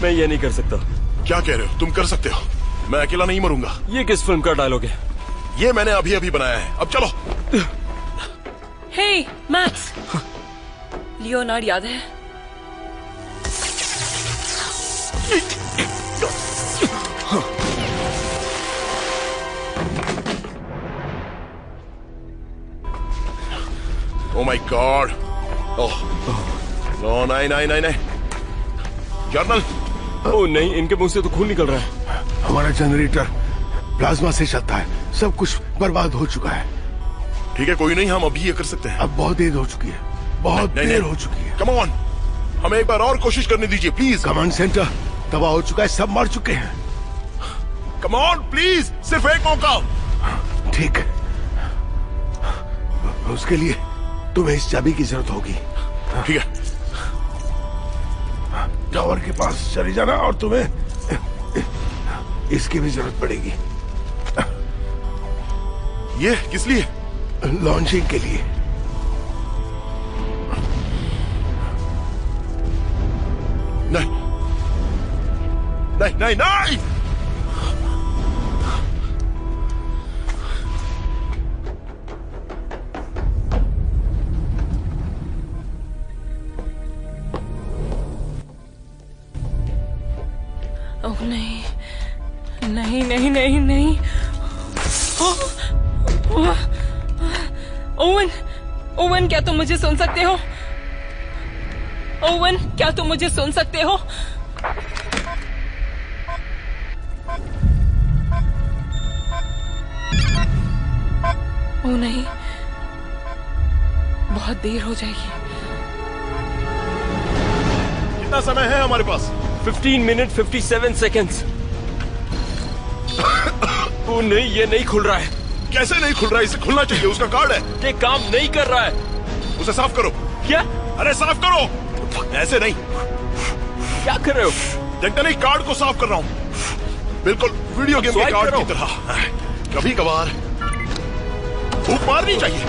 S2: मैं ये नहीं कर सकता।
S4: क्या कह रहे हो? तुम कर सकते हो। मैं अकेला नहीं मरूंगा।
S2: ये किस फिल्म का डायलॉग है?
S4: ये मैंने अभी अभी बनाया है। अब चलो।
S1: हे मैक्स, लियोनार्ड याद है?
S4: Oh my God! Oh, no, नहीं। जर्नल।
S2: ओह नहीं, इनके मुंह से तो खून निकल रहा है।
S8: हमारा जनरेटर प्लाज्मा से चलता है, सब कुछ बर्बाद हो चुका है।
S4: ठीक है, कोई नहीं, हम अभी ये कर सकते हैं।
S8: अब बहुत देर हो चुकी है, बहुत देर हो चुकी है।
S4: कम ऑन, हमें एक बार और कोशिश करने दीजिए प्लीज।
S8: कमांड सेंटर तबाह हो चुका है, सब मर चुके हैं।
S4: कम ऑन प्लीज, सिर्फ एक मौका।
S8: ठीक है, उसके लिए तुम्हें इस चाबी की जरूरत होगी।
S4: ठीक है,
S8: टावर के पास चले जाना और तुम्हें इसकी भी जरूरत पड़ेगी।
S4: ये किस लिए?
S8: लॉन्चिंग के लिए।
S4: नहीं।
S1: ओह नहीं। ओवन, क्या तुम मुझे सुन सकते हो? ओवन, क्या तुम मुझे सुन सकते हो? ओह नहीं, बहुत देर हो जाएगी।
S4: कितना समय है हमारे पास?
S2: 15 मिनट 57 सेकेंड्स। ओह नहीं, ये नहीं खुल रहा है।
S4: कैसे नहीं खुल रहा है? इसे खुलना चाहिए, उसका कार्ड है।
S2: ये काम नहीं कर रहा है।
S4: उसे साफ करो।
S2: क्या?
S4: अरे साफ करो। ऐसे नहीं।
S2: क्या कर रहे हो?
S4: देखते नहीं, कार्ड को साफ कर रहा हूँ, बिल्कुल वीडियो गेम के कार्ड की तरह। कभी कभार फूंक मारनी चाहिए।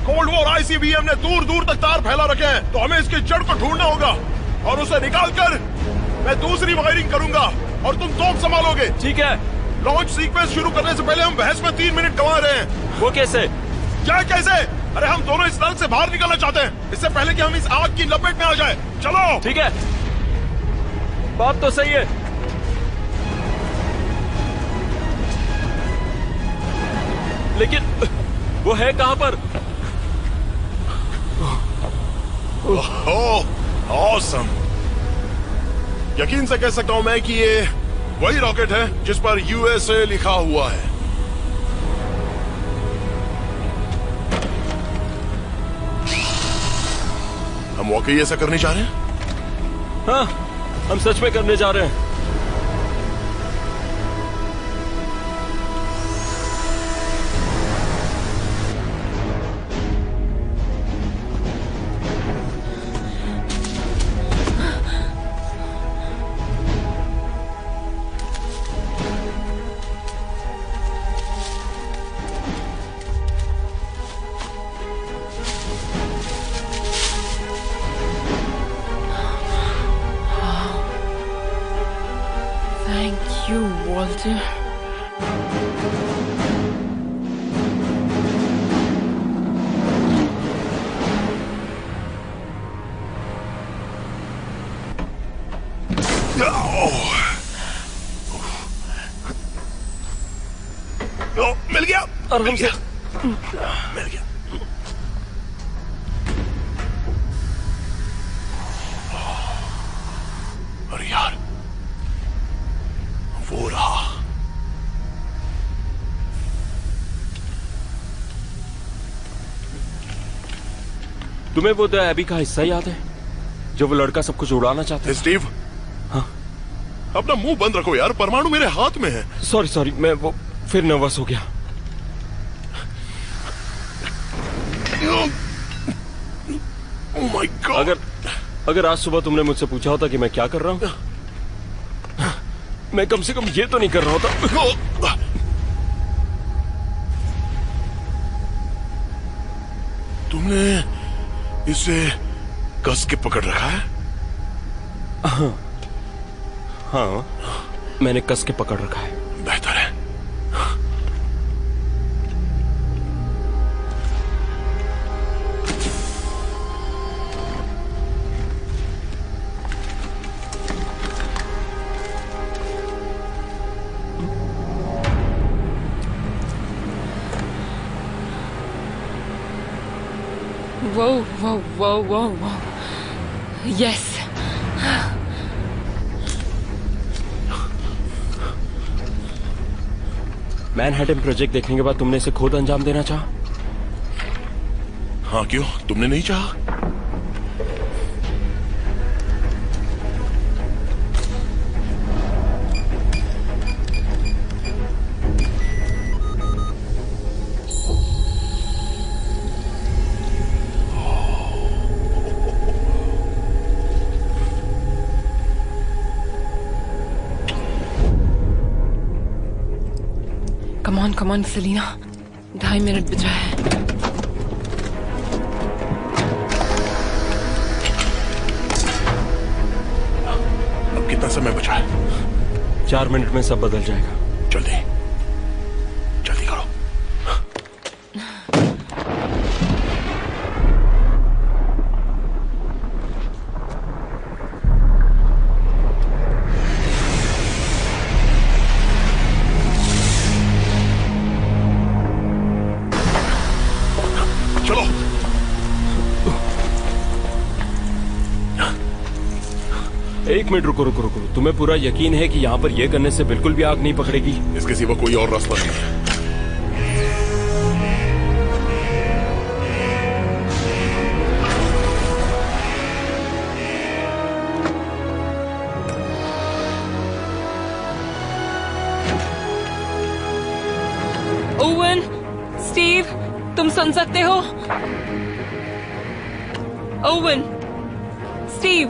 S4: कोल्ड वॉर आईसीबीएम ने दूर दूर तक तार फैला रखे हैं, तो हमें इसकी जड़ को ढूंढना होगा और उसे निकालकर मैं दूसरी वायरिंग करूंगा और तुम तोप संभालोगे।
S2: ठीक है।
S4: लॉन्च सीक्वेंस शुरू करने से पहले हम बहस में 3 मिनट गंवा रहे हैं।
S2: वो कैसे?
S4: क्या कैसे? अरे हम दोनों इस नल से बाहर निकलना चाहते हैं, इससे पहले कि हम इस आग की लपेट में आ जाए। चलो।
S2: ठीक है, बात तो सही है। लेकिन वो है कहां पर?
S4: ऑसम। यकीन से कह सकता हूं मैं कि ये वही रॉकेट है जिस पर यूएसए लिखा हुआ है। हम वाकई ऐसा करने जा रहे हैं?
S2: हाँ, हम सच में करने जा रहे हैं।
S1: Thank you, Walter.
S4: मिल गया।
S2: और हमसे
S4: मिल गया। अरे यार, वो रहा।
S2: तुम्हें वो द एबी का हिस्सा याद है जो वो लड़का सब कुछ उड़ाना चाहता है?
S4: स्टीव,
S2: हाँ,
S4: अपना मुंह बंद रखो यार, परमाणु मेरे हाथ में है।
S2: सॉरी मैं वो फिर नर्वस हो गया।
S4: My God.
S2: अगर आज सुबह तुमने मुझसे पूछा होता कि मैं क्या कर रहा हूँ, मैं कम से कम ये तो नहीं कर रहा होता।
S4: तुमने इसे कस के पकड़ रखा है?
S2: हाँ, मैंने कस के पकड़ रखा है।
S4: बेहतर है।
S6: Whoa, whoa, whoa, whoa, whoa. Yes.
S2: Manhattan project देखने के बाद तुमने इसे खुद अंजाम देना चाहा?
S4: हाँ, क्यों? तुमने नहीं चाहा?
S6: Come on, Selena. 2.5 मिनट बचा है।
S4: अब कितना समय बचा है?
S2: 4 मिनट में सब बदल जाएगा।
S4: जल्दी जल्दी करो। चलो।
S2: एक मिनट, रुको। तुम्हें पूरा यकीन है कि यहाँ पर यह करने से बिल्कुल भी आग नहीं पकड़ेगी?
S4: इसके सिवा कोई और रास्ता नहीं है।
S6: ओवन, स्टीव, तुम सुन सकते हो? ओवन, स्टीव,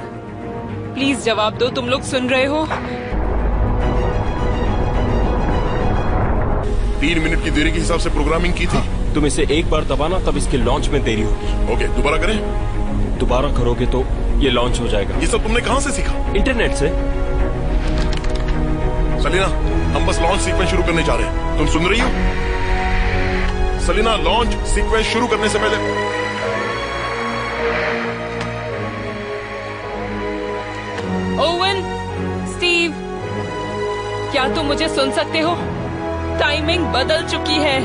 S6: प्लीज जवाब दो, तुम लोग सुन रहे हो?
S4: 3 मिनट की देरी के हिसाब से प्रोग्रामिंग की थी।
S2: तुम इसे एक बार दबाना, तब इसके लॉन्च में देरी होगी।
S4: ओके, दोबारा करें?
S2: दोबारा करोगे तो ये लॉन्च हो जाएगा।
S4: ये सब तुमने कहां से सीखा?
S2: इंटरनेट से।
S4: सलीना, हम बस लॉन्च सीक्वेंस शुरू करने जा रहे हैं। तुम सुन रही हो? सलीना, लॉन्च सीक्वेंस शुरू करने से पहले
S6: ओवन, स्टीव, क्या तुम मुझे सुन सकते हो? टाइमिंग बदल चुकी है।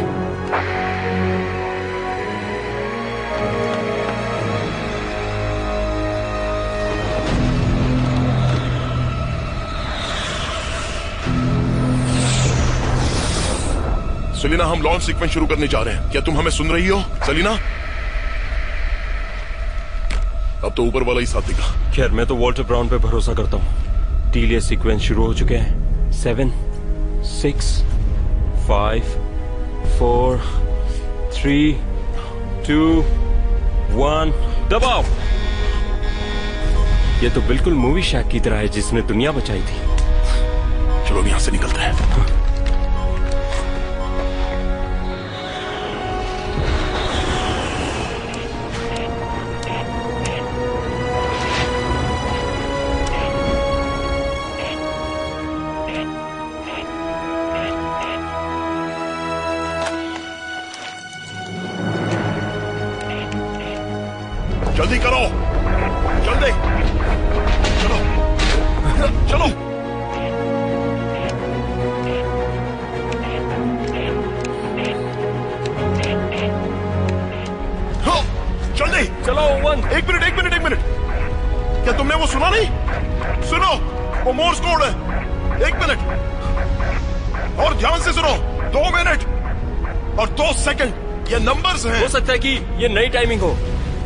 S4: सलीना, हम लॉन्च सीक्वेंस शुरू करने जा रहे हैं। क्या तुम हमें सुन रही हो? सलीना, अब तो ऊपर वाला ही साथ देगा।
S2: खैर, मैं तो वॉल्टर ब्राउन पे भरोसा करता हूँ। टीलिया सीक्वेंस शुरू हो चुके हैं। 7, 6, 5, 4, 3, 2, 1, दबाओ। ये तो बिल्कुल मूवी शैक की तरह है जिसने दुनिया बचाई थी।
S4: चलो अब यहां से निकलते हैं। जल्दी करो, जल्दी चलो चलो। जल्दी
S2: चलो। 1
S4: एक मिनट। क्या तुमने वो सुना नहीं? सुनो, वो मोर्स कोड है। 1 मिनट और ध्यान से सुनो। 2 मिनट और 2 सेकंड, ये नंबर्स हैं।
S2: हो सकता है कि ये नई टाइमिंग हो।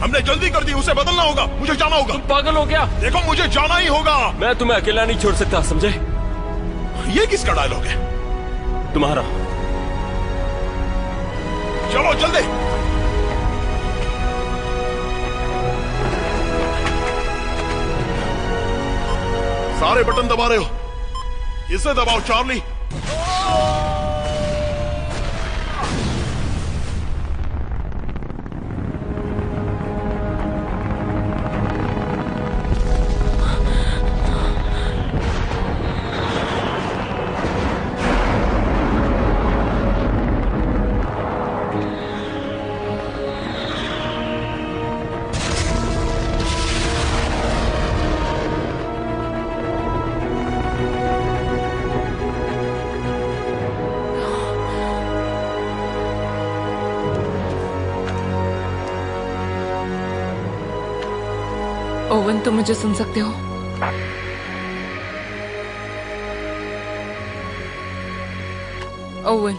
S4: हमने जल्दी कर दी, उसे बदलना होगा। मुझे जाना होगा।
S2: तुम पागल हो क्या?
S4: देखो, मुझे जाना ही होगा।
S2: मैं तुम्हें अकेला नहीं छोड़ सकता, समझे?
S4: ये किसका डायलॉग है?
S2: तुम्हारा।
S4: चलो जल्दी। सारे बटन दबा रहे हो। इसे दबाओ चार्ली।
S6: ओवन, तुम मुझे सुन सकते हो? ओवन,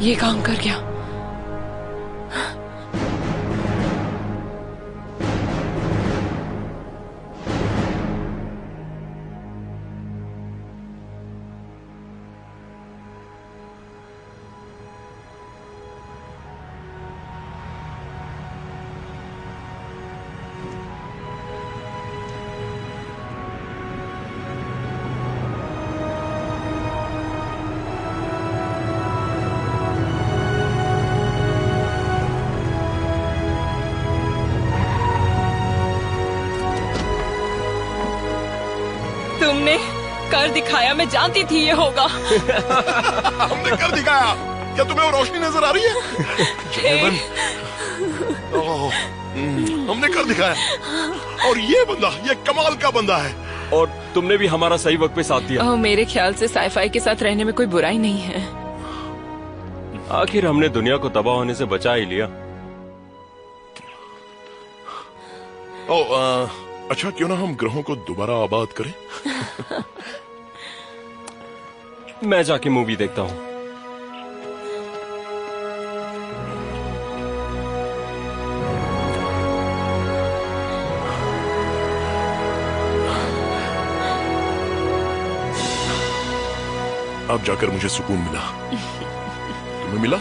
S6: ये काम कर गया। तुमने कर दिखाया, मैं जानती थी ये होगा।
S4: हमने कर दिखाया। क्या तुम्हें वो रोशनी नजर आ रही है? हमने कर दिखाया। और ये बंदा, ये कमाल का बंदा है।
S2: और तुमने भी हमारा सही वक्त पे साथ दिया।
S6: मेरे ख्याल से साईफाई के साथ रहने में कोई बुराई नहीं है।
S2: आखिर हमने दुनिया को तबाह होने से बचा ही लिया।
S4: अच्छा, क्यों ना हम ग्रहों को दोबारा आबाद करें?
S2: मैं जाके मूवी देखता हूँ।
S4: अब जाकर मुझे सुकून मिला। तुम्हें मिला?